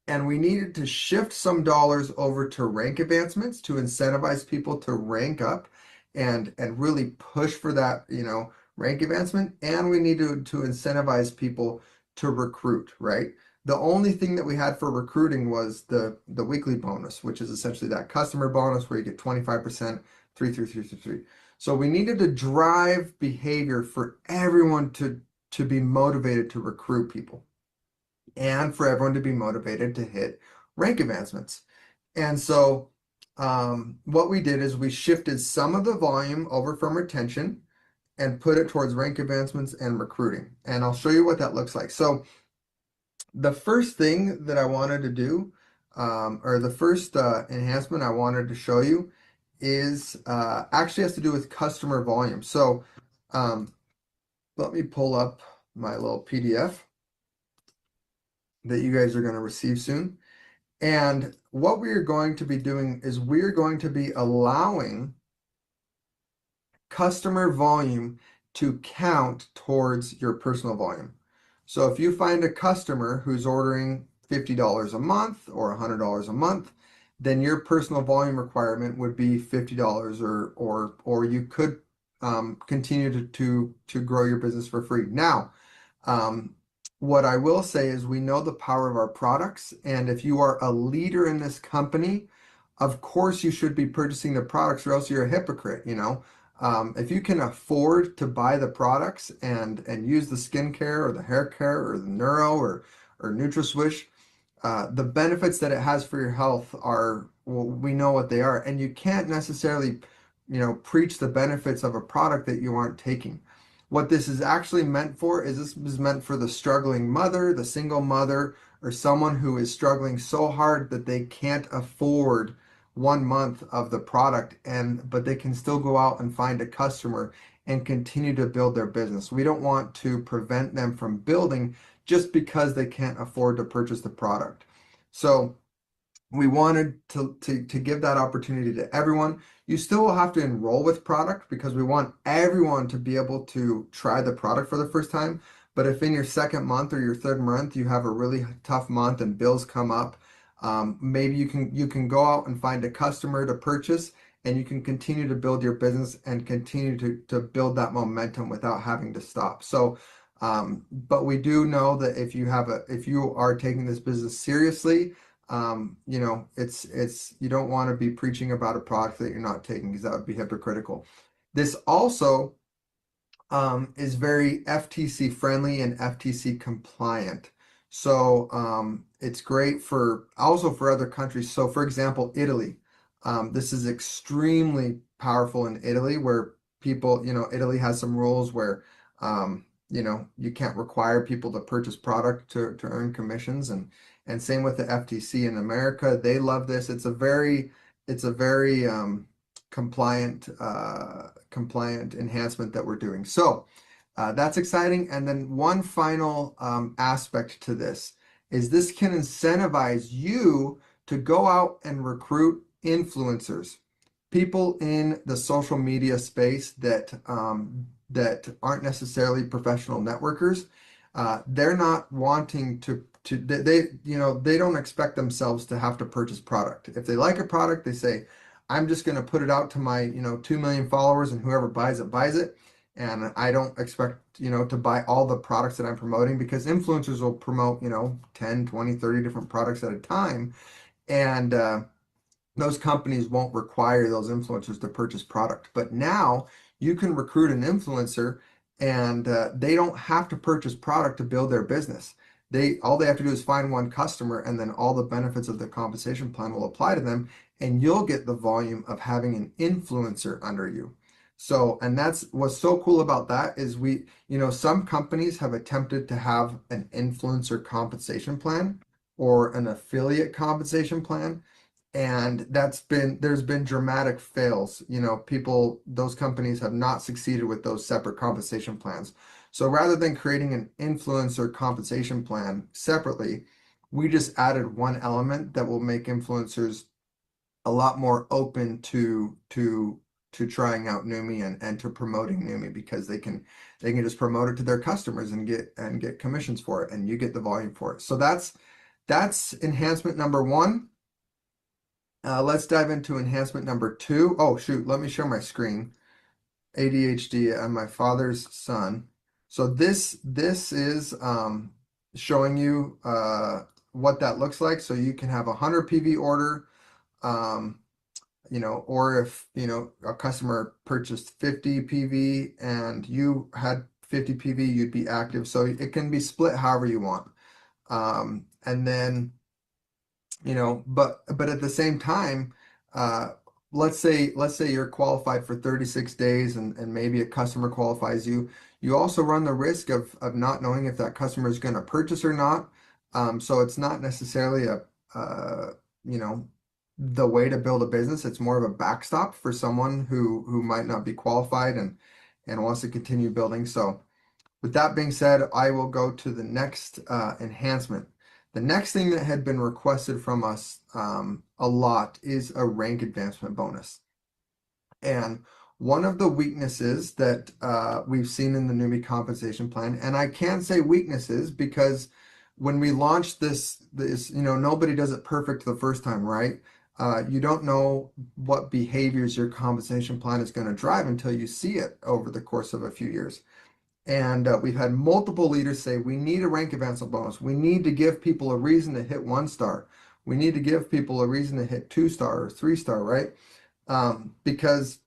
And we needed to shift some dollars over to rank advancements to incentivize people to rank up and really push for that, rank advancement. And we needed to incentivize people to recruit, right? The only thing that we had for recruiting was the weekly bonus, which is essentially that customer bonus where you get 25%, 3, 3, 3, 3, 3. So we needed to drive behavior for everyone to be motivated to recruit people, and for everyone to be motivated to hit rank advancements. And so what we did is we shifted some of the volume over from retention and put it towards rank advancements and recruiting. And I'll show you what that looks like. So the first thing that I wanted to do, or the first enhancement I wanted to show you, is actually has to do with customer volume. So let me pull up my little PDF that you guys are going to receive soon. And what we are going to be doing is we're going to be allowing customer volume to count towards your personal volume. So if you find a customer who's ordering $50 a month or $100 a month, then your personal volume requirement would be $50, or you could continue to grow your business for free. Now, what I will say is we know the power of our products, and if you are a leader in this company, of course you should be purchasing the products, or else you're a hypocrite, If you can afford to buy the products and use the skincare or the hair care or the neuro or NutraSwish, the benefits that it has for your health are, well, we know what they are, and you can't necessarily, preach the benefits of a product that you aren't taking. What this is actually meant for is this is meant for the struggling mother, the single mother, or someone who is struggling so hard that they can't afford 1 month of the product, but they can still go out and find a customer and continue to build their business. We don't want to prevent them from building just because they can't afford to purchase the product. So we wanted to give that opportunity to everyone. You still will have to enroll with product because we want everyone to be able to try the product for the first time. But if in your 2nd month or your 3rd month you have a really tough month and bills come up, Maybe you can go out and find a customer to purchase, and you can continue to build your business and continue to build that momentum without having to stop. So, but we do know that if you are taking this business seriously, you know, you don't want to be preaching about a product that you're not taking, because that would be hypocritical. This also is very FTC friendly and FTC compliant. So it's great for also for other countries. So for example, Italy. This is extremely powerful in Italy, where people, you know, Italy has some rules where you know, you can't require people to purchase product to earn commissions, and same with the FTC in America. They love this. It's a very compliant enhancement that we're doing. So that's exciting. And then one final aspect to this is this can incentivize you to go out and recruit influencers, people in the social media space that aren't necessarily professional networkers. They're not wanting they you know, they don't expect themselves to have to purchase product. If they like a product, they say, I'm just going to put it out to my, you know, 2 million followers, and whoever buys it buys it. And I don't expect, you know, to buy all the products that I'm promoting, because influencers will promote, you know, 10, 20, 30 different products at a time. And those companies won't require those influencers to purchase product. But now you can recruit an influencer, and they don't have to purchase product to build their business. All they have to do is find one customer, and then all the benefits of the compensation plan will apply to them, and you'll get the volume of having an influencer under you. So, and that's what's so cool about that is you know, some companies have attempted to have an influencer compensation plan or an affiliate compensation plan, and there's been dramatic fails. You know, those companies have not succeeded with those separate compensation plans. So rather than creating an influencer compensation plan separately, we just added one element that will make influencers a lot more open to trying out Neumi and to promoting Neumi, because they can just promote it to their customers and get commissions for it, and you get the volume for it. So that's enhancement number one. Let's dive into enhancement number two. Oh, shoot, let me share my screen. ADHD, I'm my father's son. So this is showing you what that looks like. So you can have a 100 PV order, you know, or if, you know, a customer purchased 50 PV and you had 50 PV, you'd be active. So it can be split however you want. And then, you know, but at the same time, let's say you're qualified for 36 days, and maybe a customer qualifies you. You also run the risk of not knowing if that customer is going to purchase or not. So it's not necessarily you know, the way to build a business. It's more of a backstop for someone who might not be qualified and wants to continue building. So with that being said, I will go to the next enhancement. The next thing that had been requested from us a lot is a rank advancement bonus. And one of the weaknesses that we've seen in the Neumi compensation plan, and I can't say weaknesses because when we launched this, you know, nobody does it perfect the first time, right? You don't know what behaviors your compensation plan is going to drive until you see it over the course of a few years. And we've had multiple leaders say, we need a rank advancement bonus. We need to give people a reason to hit 1 star. We need to give people a reason to hit 2 star or 3 star, right? Because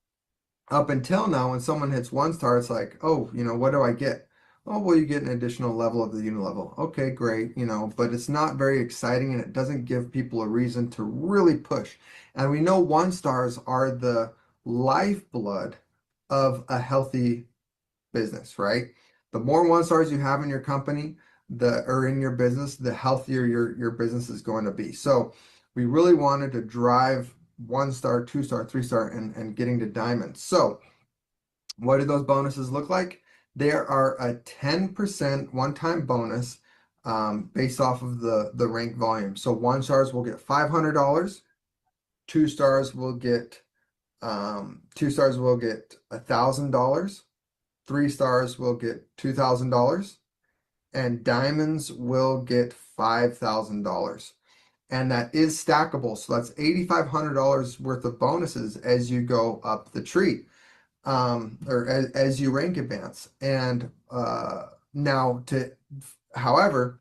up until now, when someone hits 1 star, it's like, oh, you know, what do I get? Oh, well, you get an additional level of the unit level. Okay, great, you know, but it's not very exciting, and it doesn't give people a reason to really push. And we know 1 stars are the lifeblood of a healthy business, right? The more 1 stars you have in your company, or in your business, the healthier your business is going to be. So we really wanted to drive 1 star, 2 star, 3 star, and getting to diamond. So what do those bonuses look like? There are a 10% one-time bonus based off of the rank volume. So 1 stars will get $500. 2 stars will get $1,000. 3 stars will get $2,000, and diamonds will get $5,000. and that is stackable. So that's $8,500 worth of bonuses as you go up the tree, or as you rank advance. And however,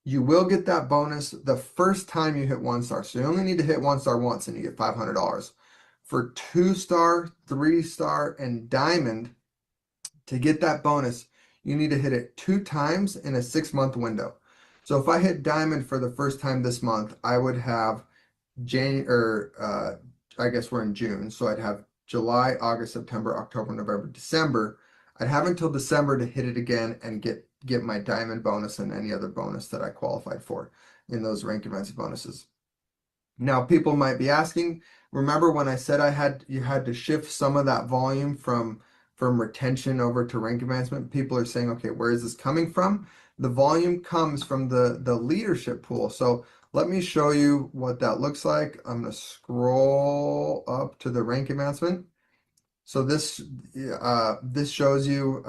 you will get that bonus the first time you hit 1-star. So you only need to hit 1-star once and you get $500. For 2-star, 3-star, and diamond, to get that bonus, you need to hit it 2 times in a 6-month window. So if I hit diamond for the first time this month, I would have I guess we're in June, so I'd have July, August, September, October, November, December. I'd have until December to hit it again and get my diamond bonus and any other bonus that I qualified for in those rank events bonuses. Now, people might be asking, remember when I said you had to shift some of that volume from retention over to rank advancement? People are saying, okay, where is this coming from? The volume comes from the leadership pool. So let me show you what that looks like. I'm going to scroll up to the rank advancement. So this shows you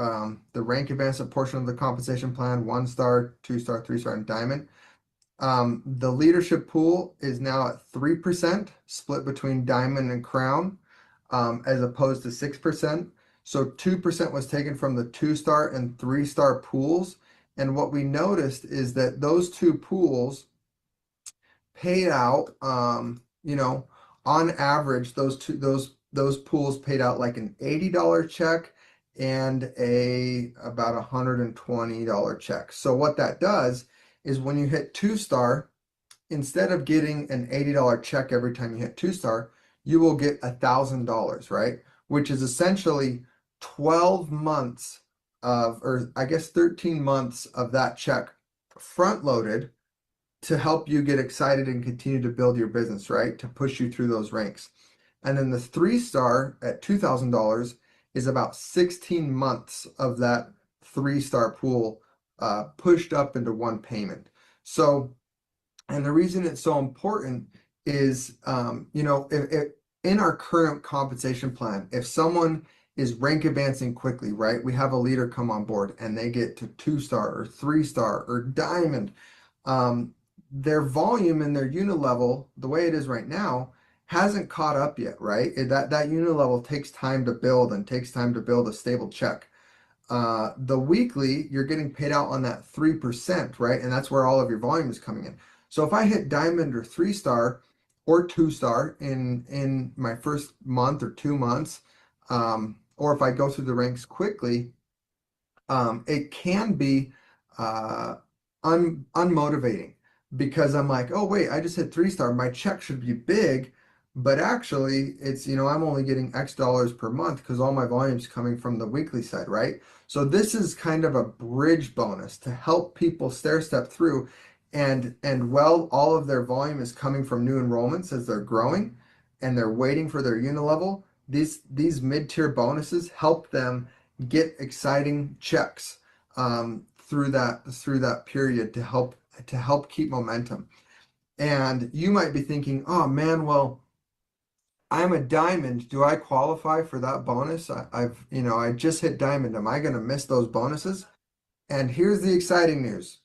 the rank advancement portion of the compensation plan: 1-star, 2-star, 3-star, and diamond. The leadership pool is now at 3%, split between diamond and crown, as opposed to 6%. So 2% was taken from the 2-star and 3-star pools. And what we noticed is that those two pools paid out, on average, those pools paid out like an $80 check and about $120 check. So what that does is when you hit 2-star, instead of getting an $80 check every time you hit 2-star, you will get $1,000, right? Which is essentially 12 months or I guess 13 months of that check front loaded to help you get excited and continue to build your business, right? To push you through those ranks. And then the 3-star at $2,000 is about 16 months of that 3-star pool pushed up into one payment. So, and the reason it's so important is, if in our current compensation plan, if someone is rank advancing quickly, right? We have a leader come on board and they get to 2-star or 3-star or diamond. Their volume and their unit level, the way it is right now, hasn't caught up yet, right? That unit level takes time to build and takes time to build a stable check. The weekly, you're getting paid out on that 3%, right? And that's where all of your volume is coming in. So if I hit diamond or 3-star or 2-star in my first month or 2 months, or if I go through the ranks quickly, it can be unmotivating, because I'm like, oh wait, I just hit 3-star, my check should be big, but actually it's, I'm only getting X dollars per month because all my volume's coming from the weekly side, right? So this is kind of a bridge bonus to help people stair step through, and while all of their volume is coming from new enrollments as they're growing and they're waiting for their unit level, these mid-tier bonuses help them get exciting checks through that period to help keep momentum. And you might be thinking, oh man, well, I'm a diamond. Do I qualify for that bonus? I just hit diamond. Am I going to miss those bonuses? And here's the exciting news.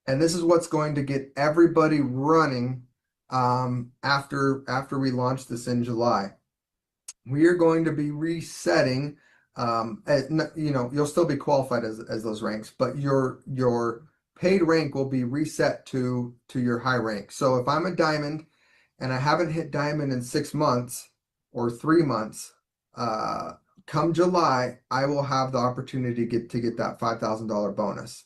And this is what's going to get everybody running after we launch this in July. We are going to be resetting. You'll still be qualified as those ranks, but your paid rank will be reset to your high rank. So if I'm a diamond and I haven't hit diamond in 6 months or 3 months, come July, I will have the opportunity to get that $5,000 bonus.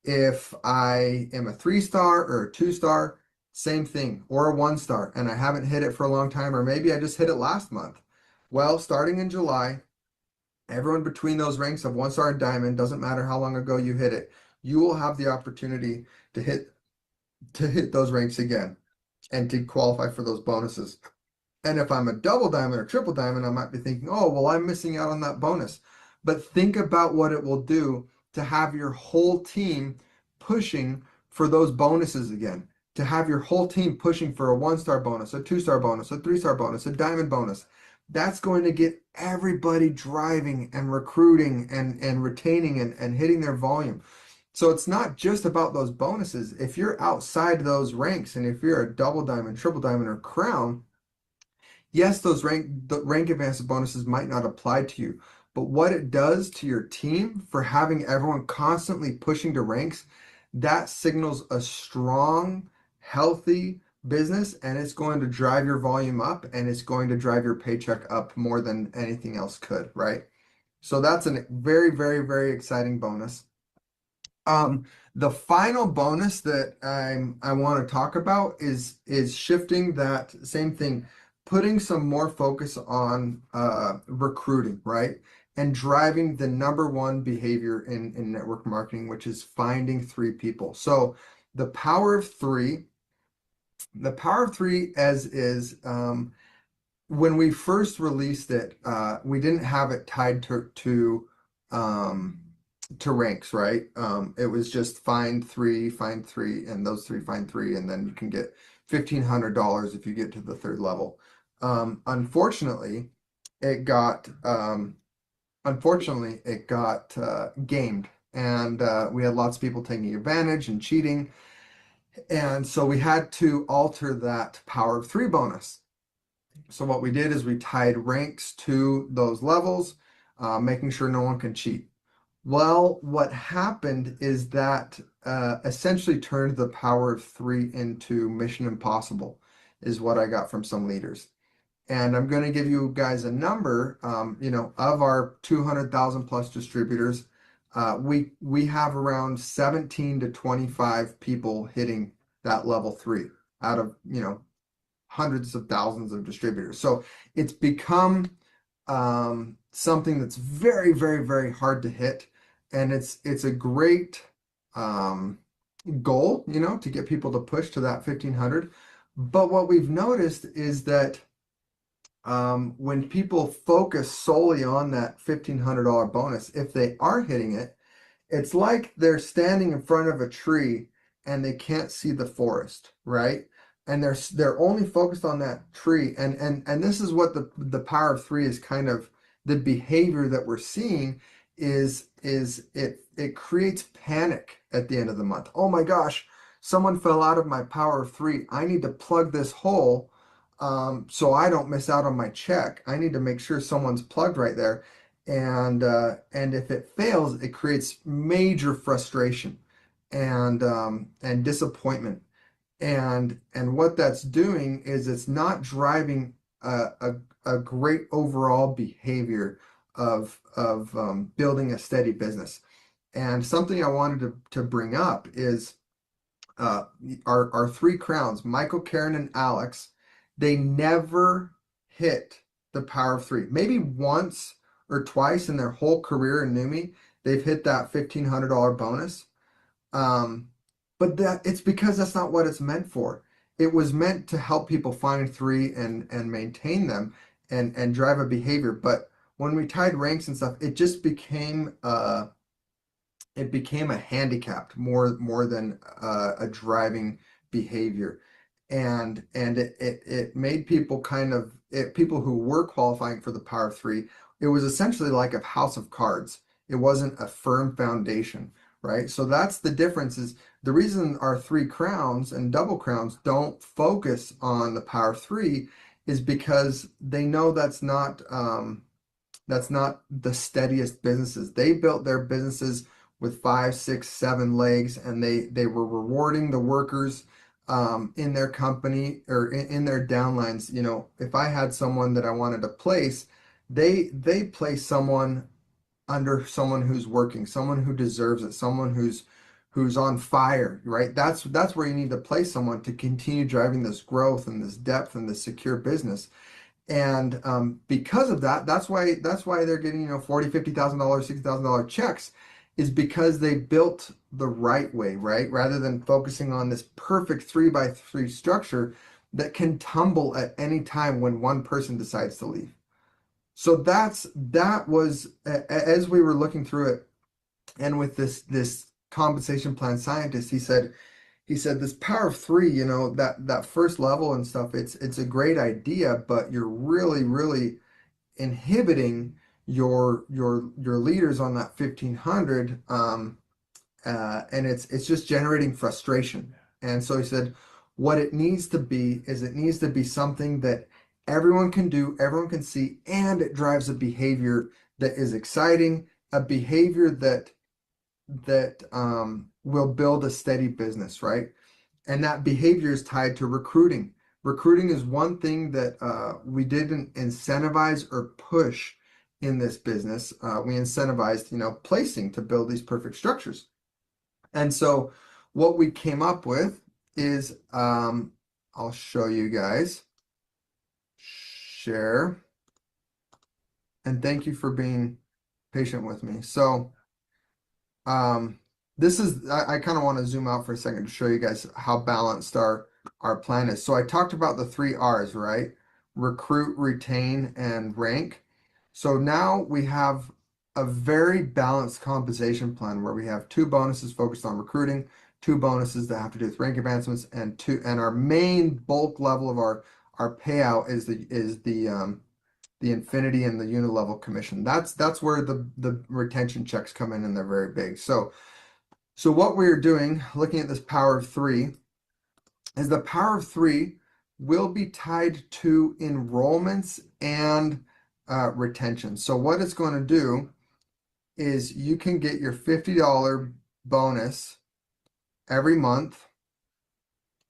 If I am a 3-star or a 2-star, same thing, or a 1-star, and I haven't hit it for a long time, or maybe I just hit it last month. Well, starting in July, everyone between those ranks of 1-star and diamond, doesn't matter how long ago you hit it, you will have the opportunity to hit those ranks again and to qualify for those bonuses. And if I'm a double diamond or triple diamond, I might be thinking, oh, well, I'm missing out on that bonus. But think about what it will do to have your whole team pushing for those bonuses again, to have your whole team pushing for a 1-star bonus, a 2-star bonus, a 3-star bonus, a diamond bonus. That's going to get everybody driving and recruiting and retaining and hitting their volume. So it's not just about those bonuses. If you're outside those ranks and if you're a double diamond, triple diamond, or crown, yes, the rank advancement bonuses might not apply to you, but what it does to your team for having everyone constantly pushing to ranks, that signals a strong, healthy business, and it's going to drive your volume up and it's going to drive your paycheck up more than anything else could, right? So that's a very, very, very exciting bonus. The final bonus that I want to talk about is shifting that same thing, putting some more focus on recruiting, right? And driving the number one behavior in network marketing, which is finding three people. So the power of three, as is when we first released it, we didn't have it tied to ranks, right? It was just find three, and those three find three, and then you can get $1,500 if you get to the third level. Unfortunately, it got gamed, and we had lots of people taking advantage and cheating, and so we had to alter that power of three bonus. So what we did is we tied ranks to those levels, making sure no one can cheat. Well, what happened is that essentially turned the power of three into Mission Impossible, is what I got from some leaders. And I'm going to give you guys a number, of our 200,000 plus distributors, we have around 17 to 25 people hitting that level three out of, hundreds of thousands of distributors. So it's become something that's very, very, very hard to hit. And it's a great goal, to get people to push to that 1,500. But what we've noticed is that when people focus solely on that $1,500 bonus, if they are hitting it, it's like they're standing in front of a tree and they can't see the forest, right? And they're only focused on that tree. And this is what the power of three is kind of the behavior that we're seeing is it creates panic at the end of the month. Oh my gosh, someone fell out of my power of three. I need to plug this hole so I don't miss out on my check. I need to make sure someone's plugged right there. And if it fails, it creates major frustration and disappointment. And what that's doing is it's not driving a great overall behavior of building a steady business. And something I wanted to bring up is our three crowns, Michael, Karen, and Alex. They never hit the power of three. Maybe once or twice in their whole career in Neumi, they've hit that $1,500 bonus. But it's because that's not what it's meant for. It was meant to help people find three and maintain them and drive a behavior. But when we tied ranks and stuff, it just became a handicap more than a driving behavior. And it made people people who were qualifying for the power of three, it was essentially like a house of cards. It wasn't a firm foundation, right? So that's the difference. Is the reason our three crowns and double crowns don't focus on the power of three is because they know that's not the steadiest businesses. They built their businesses with 5, 6, 7 legs, and they were rewarding the workers in their company or in their downlines. If I had someone that I wanted to place, they place someone under someone who's working, someone who deserves it, someone who's on fire, right? That's where you need to place someone to continue driving this growth and this depth and this secure business. And because of that, that's why they're getting $40,000, $50,000, $60,000 checks, is because they built the right way, right? Rather than focusing on this perfect 3x3 structure that can tumble at any time when one person decides to leave. So that was as we were looking through it, and with this compensation plan scientist, he said this power of three, that first level and stuff, it's a great idea, but you're really, really inhibiting your leaders on that 1,500 and it's just generating frustration. And so he said, what it needs to be is it needs to be something that everyone can do, everyone can see, and it drives a behavior that is exciting, a behavior that will build a steady business, right? And that behavior is tied to recruiting. Recruiting is one thing that we didn't incentivize or push in this business. We incentivized, placing to build these perfect structures. And so what we came up with is, I'll show you guys. Share. And thank you for being patient with me. So this is, I kind of want to zoom out for a second to show you guys how balanced our plan is. So I talked about the 3 R's, right? Recruit, retain, and rank. So now we have a very balanced compensation plan where we have 2 bonuses focused on recruiting, 2 bonuses that have to do with rank advancements, and our main bulk level of our payout is the infinity and the unit level commission. That's where the retention checks come in, and they're very big. So what we're doing, looking at this power of 3, is the power of 3 will be tied to enrollments and retention. So what it's going to do is you can get your $50 bonus every month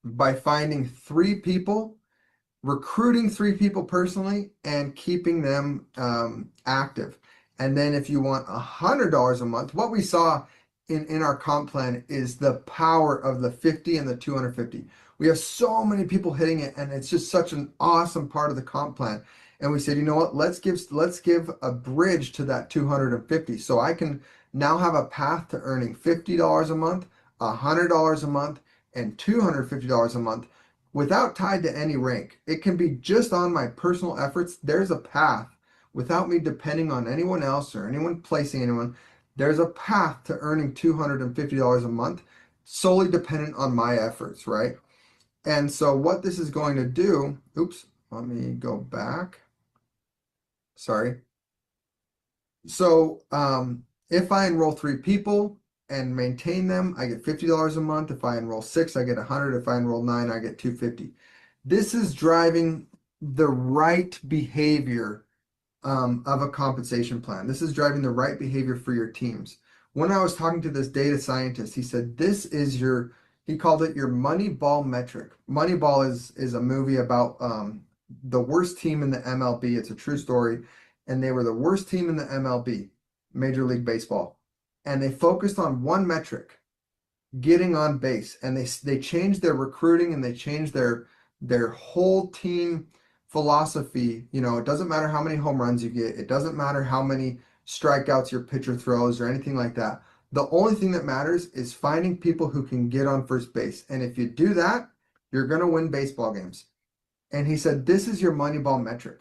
by finding 3 people, recruiting 3 people personally, and keeping them active. And then if you want $100 a month, what we saw in our comp plan is the power of the 50 and the 250. We have so many people hitting it, and it's just such an awesome part of the comp plan. And we said, you know what, let's give a bridge to that 250. So I can now have a path to earning $50 a month, $100 a month, and $250 a month without tied to any rank. It can be just on my personal efforts. There's a path without me depending on anyone else or anyone placing anyone. There's a path to earning $250 a month solely dependent on my efforts, right? And so what this is going to do, oops, let me go back. Sorry. So if I enroll 3 people and maintain them, I get $50 a month. If I enroll 6, I get 100. If I enroll 9, I get 250. This is driving the right behavior of a compensation plan. This is driving the right behavior for your teams. When I was talking to this data scientist, he said, this is he called it your Moneyball metric. Moneyball is a movie about the worst team in the MLB. It's a true story. And they were the worst team in the MLB, Major League Baseball. And they focused on one metric, getting on base. And they changed their recruiting, and they changed their whole team philosophy. It doesn't matter how many home runs you get. It doesn't matter how many strikeouts your pitcher throws or anything like that. The only thing that matters is finding people who can get on first base. And if you do that, you're going to win baseball games. And he said, this is your Moneyball metric.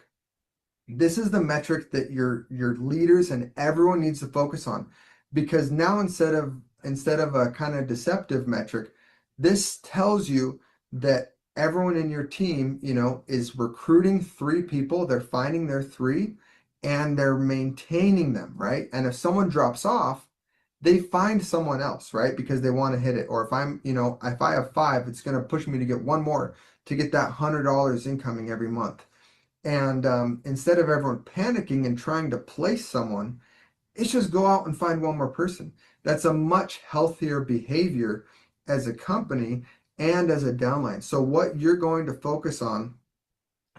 This is the metric that your leaders and everyone needs to focus on, because now instead of a kind of deceptive metric, this tells you that everyone in your team, is recruiting 3 people, they're finding their 3, and they're maintaining them, right? And if someone drops off, they find someone else, right? Because they want to hit it. Or if if I have 5, it's going to push me to get 1 more to get that $100 incoming every month. And instead of everyone panicking and trying to place someone, it's just go out and find 1 more person. That's a much healthier behavior as a company and as a downline. So what you're going to focus on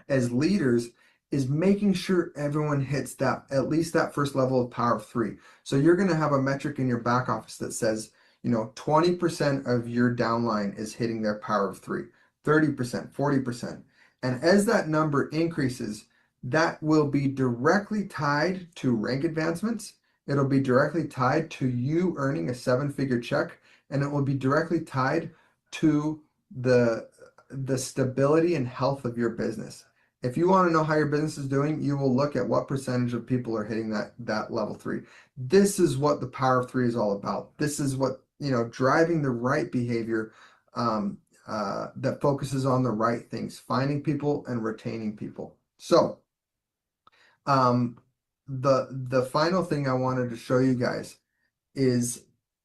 as leaders is making sure everyone hits that, at least that first level of power of 3. So you're going to have a metric in your back office that says, 20% of your downline is hitting their power of 3, 30%, 40%. And as that number increases, that will be directly tied to rank advancements. It'll be directly tied to you earning a 7-figure check, and it will be directly tied to the stability and health of your business. If you want to know how your business is doing, you will look at what percentage of people are hitting that level 3. This is what the power of 3 is all about. This is what, driving the right behavior that focuses on the right things, finding people and retaining people. So the final thing I wanted to show you guys is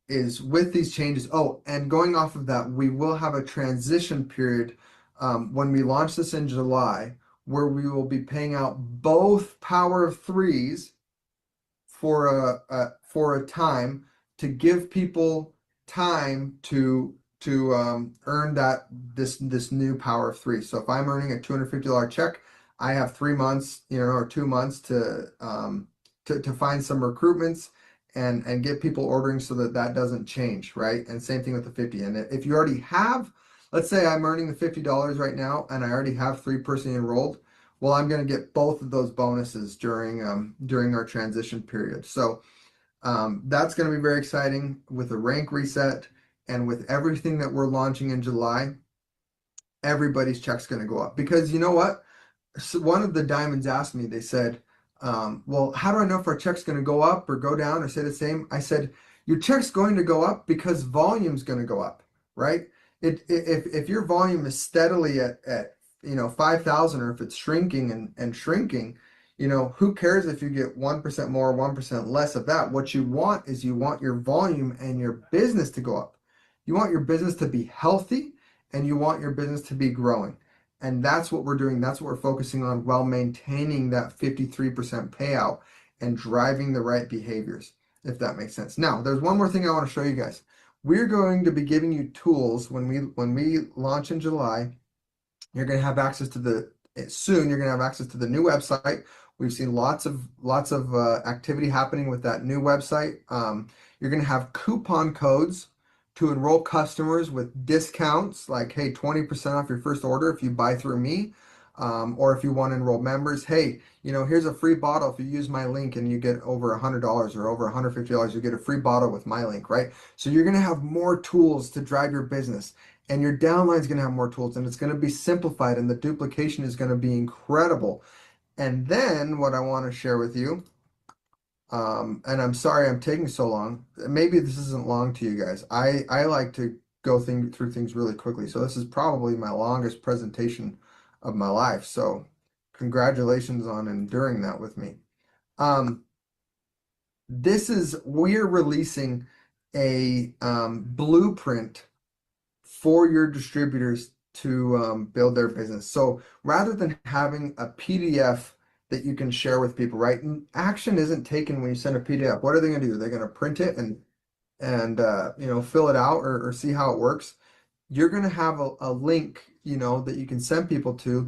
is with these changes. Oh, and going off of that, we will have a transition period when we launch this in July, where we will be paying out both power of threes for a time to give people time to earn this new power of three. So if I'm earning a $250 check, I have 3 months, or 2 months to find some recruitments and get people ordering so that that doesn't change, right? And same thing with the 50. And if you already have, let's say I'm earning the $50 right now and I already have 3 person enrolled, well, I'm going to get both of those bonuses during our transition period. So that's going to be very exciting with the rank reset and with everything that we're launching in July. Everybody's check's going to go up because you know what? So one of the diamonds asked me, they said, well, how do I know if our check's going to go up or go down or stay the same? I said, your check's going to go up because volume's going to go up, right? If your volume is steadily at 5,000, or if it's shrinking and shrinking, who cares if you get 1% more, 1% less of that? What you want is you want your volume and your business to go up. You want your business to be healthy and you want your business to be growing. And that's what we're doing. That's what we're focusing on while maintaining that 53% payout and driving the right behaviors, if that makes sense. Now, there's one more thing I want to show you guys. We're going to be giving you tools when we launch in July. You're going to have access to soon. You're going to have access to the new website. We've seen lots of activity happening with that new website. You're going to have coupon codes to enroll customers with discounts like, hey, 20% off your first order if you buy through me. Or if you want to enroll members, hey, here's a free bottle if you use my link and you get over $100 or over $150, you get a free bottle with my link, right? So you're going to have more tools to drive your business, and your downline is going to have more tools, and it's going to be simplified, and the duplication is going to be incredible. And then what I want to share with you, and I'm sorry I'm taking so long. Maybe this isn't long to you guys. I like to go through things really quickly. So this is probably my longest presentation of my life. So congratulations on enduring that with me. We're releasing a blueprint for your distributors to build their business. So rather than having a PDF that you can share with people, right? And action isn't taken when you send a PDF. What are they going to do? They're going to print it and fill it out or see how it works. You're going to have a link, that you can send people to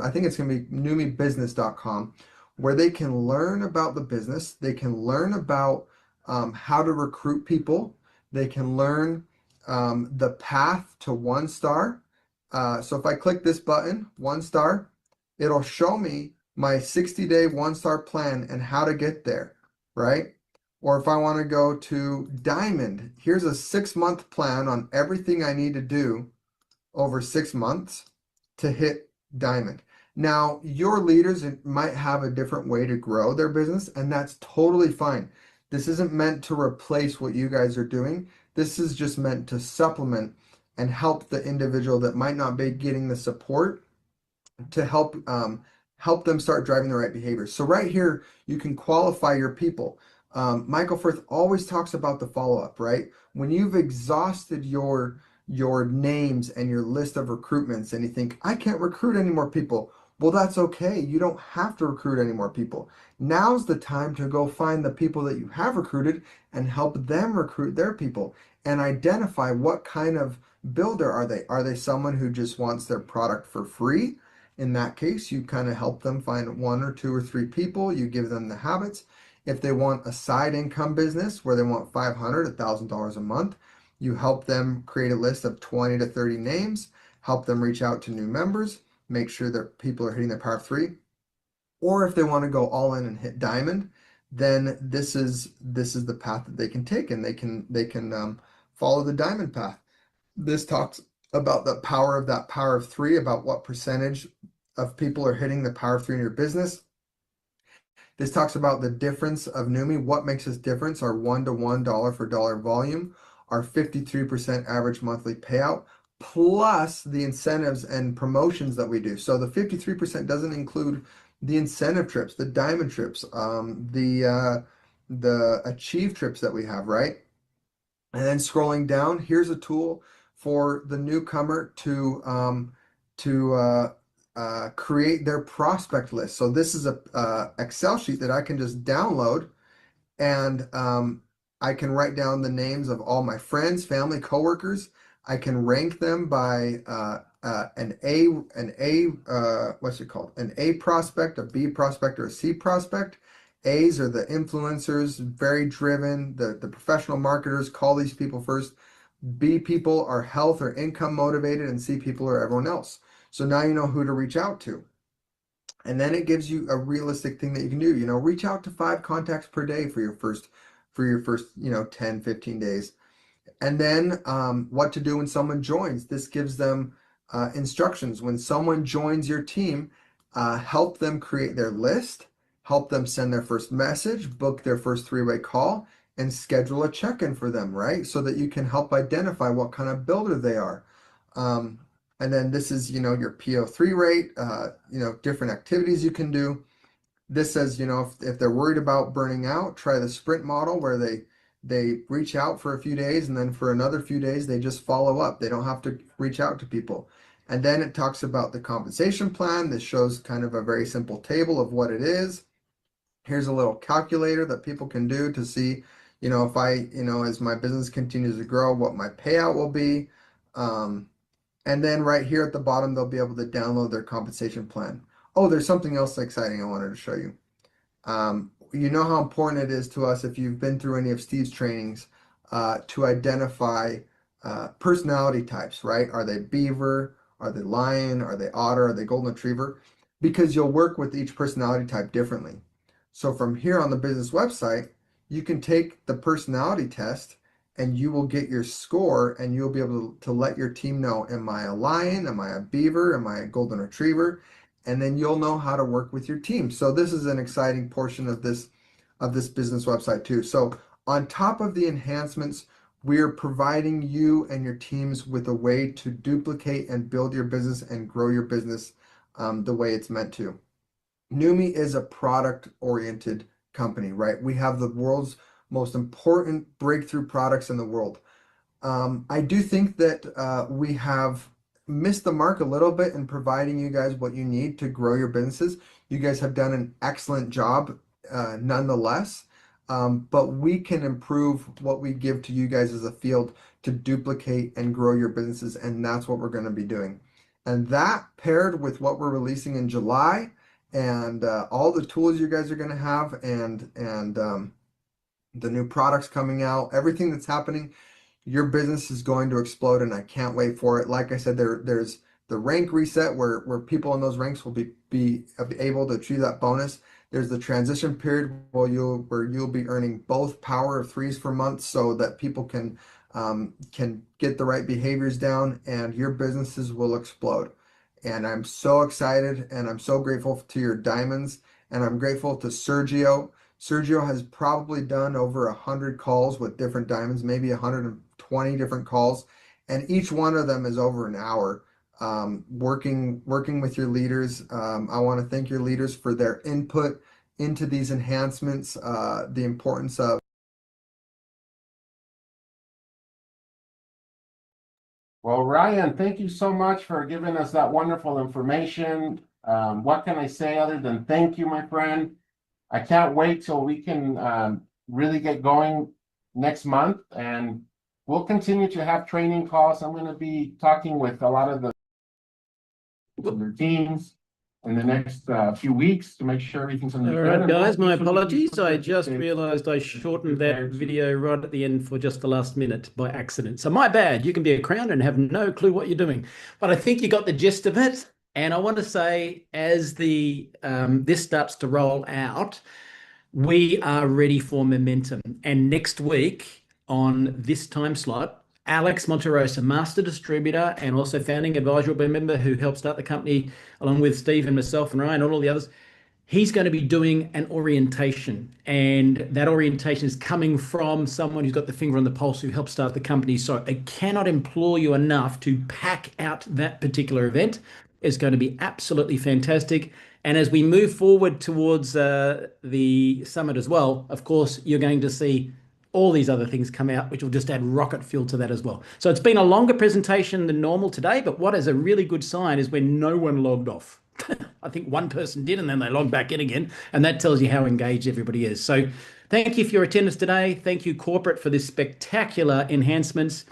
I think it's going to be neumibusiness.com, where they can learn about the business. They can learn about how to recruit people. They can learn the path to 1 star. So if I click this button, 1 star, it'll show me my 60-day 1 star plan and how to get there, right? Or if I want to go to diamond, here's a 6-month plan on everything I need to do over 6 months to hit diamond. Now, your leaders might have a different way to grow their business, and that's totally fine. This isn't meant to replace what you guys are doing. This is just meant to supplement and help the individual that might not be getting the support to help them start driving the right behaviors. So right here, you can qualify your people. Michael Firth always talks about the follow-up, right? When you've exhausted your names and your list of recruitments and you think, I can't recruit any more people. Well, that's okay. You don't have to recruit any more people. Now's the time to go find the people that you have recruited and help them recruit their people and identify what kind of builder are they. Are they someone who just wants their product for free? In that case, you kind of help them find 1 or 2 or 3 people. You give them the habits. If they want a side income business where they want $500, $1,000 a month, you help them create a list of 20 to 30 names, help them reach out to new members, make sure that people are hitting their power of 3. Or if they want to go all in and hit diamond, then this is the path that they can take, and they can follow the diamond path. This talks about the power of that power of 3, about what percentage of people are hitting the power of 3 in your business. This talks about the difference of Neumi, what makes us different, our 1-to-1 dollar for dollar volume, our 53% average monthly payout, plus the incentives and promotions that we do. So the 53% doesn't include the incentive trips, the diamond trips, the achieve trips that we have, right? And then scrolling down, here's a tool for the newcomer to create their prospect list. So this is a Excel sheet that I can just download, and I can write down the names of all my friends, family, coworkers. I can rank them by what's it called? An A prospect, a B prospect, or a C prospect. A's are the influencers, very driven, the professional marketers, call these people first. B people are health or income motivated, and C people are everyone else. So now you know who to reach out to. And then it gives you a realistic thing that you can do. Reach out to 5 contacts per day for your first 10, 15 days. And then what to do when someone joins. This gives them instructions. When someone joins your team, help them create their list, help them send their first message, book their first 3-way call, and schedule a check-in for them, right? So that you can help identify what kind of builder they are. And then this is, your PO3 rate, different activities you can do. This says, if they're worried about burning out, try the sprint model where they reach out for a few days, and then for another few days they just follow up. They don't have to reach out to people. And then it talks about the compensation plan. This shows kind of a very simple table of what it is. Here's a little calculator that people can do to see, if I, as my business continues to grow, what my payout will be. And then right here at the bottom, they'll be able to download their compensation plan. Oh, there's something else exciting I wanted to show you. You know how important it is to us, if you've been through any of Steve's trainings, to identify personality types, right? Are they beaver? Are they lion? Are they otter? Are they golden retriever? Because you'll work with each personality type differently. So from here on the business website, you can take the personality test and you will get your score, and you'll be able to let your team know, am I a lion? Am I a beaver? Am I a golden retriever? And then you'll know how to work with your team. So this is an exciting portion of this business website too. So on top of the enhancements, we're providing you and your teams with a way to duplicate and build your business and grow your business the way it's meant to. Neumi is a product-oriented company, right? We have the world's most important breakthrough products in the world. I do think that we have missed the mark a little bit in providing you guys what you need to grow your businesses. You guys have done an excellent job nonetheless, but we can improve what we give to you guys as a field to duplicate and grow your businesses, and that's what we're going to be doing. And that paired with what we're releasing in July, and all the tools you guys are going to have, and the new products coming out, everything that's happening, your business is going to explode, and I can't wait for it. Like I said, there's the rank reset where people in those ranks will be able to achieve that bonus. There's the transition period where you'll be earning both power of 3s for months, so that people can get the right behaviors down, and your businesses will explode. And I'm so excited, and I'm so grateful to your diamonds, and I'm grateful to Sergio. Sergio has probably done over 100 calls with different diamonds, maybe 120 different calls, and each one of them is over an hour. Working with your leaders. I want to thank your leaders for their input into these enhancements, the importance of. Well, Ryan, thank you so much for giving us that wonderful information. What can I say other than thank you, my friend? I can't wait till we can really get going next month, and we'll continue to have training calls. I'm going to be talking with a lot of their teams in the next few weeks to make sure everything's All understood. right, guys, my apologies. I just realized I shortened that video right at the end for just the last minute by accident. So my bad. You can be a crown and have no clue what you're doing. But I think you got the gist of it. And I want to say, as this starts to roll out, we are ready for momentum. And next week on this time slot, Alex Monterosa, master distributor and also founding advisory board member who helped start the company along with Steve and myself and Ryan and all the others, he's going to be doing an orientation. And that orientation is coming from someone who's got the finger on the pulse, who helped start the company. So I cannot implore you enough to pack out that particular event. It's going to be absolutely fantastic. And as we move forward towards the summit as well, of course, you're going to see all these other things come out, which will just add rocket fuel to that as well. So it's been a longer presentation than normal today, but what is a really good sign is when no one logged off. I think one person did, and then they logged back in again, and that tells you how engaged everybody is. So thank you for your attendance today. Thank you, corporate, for this spectacular enhancements.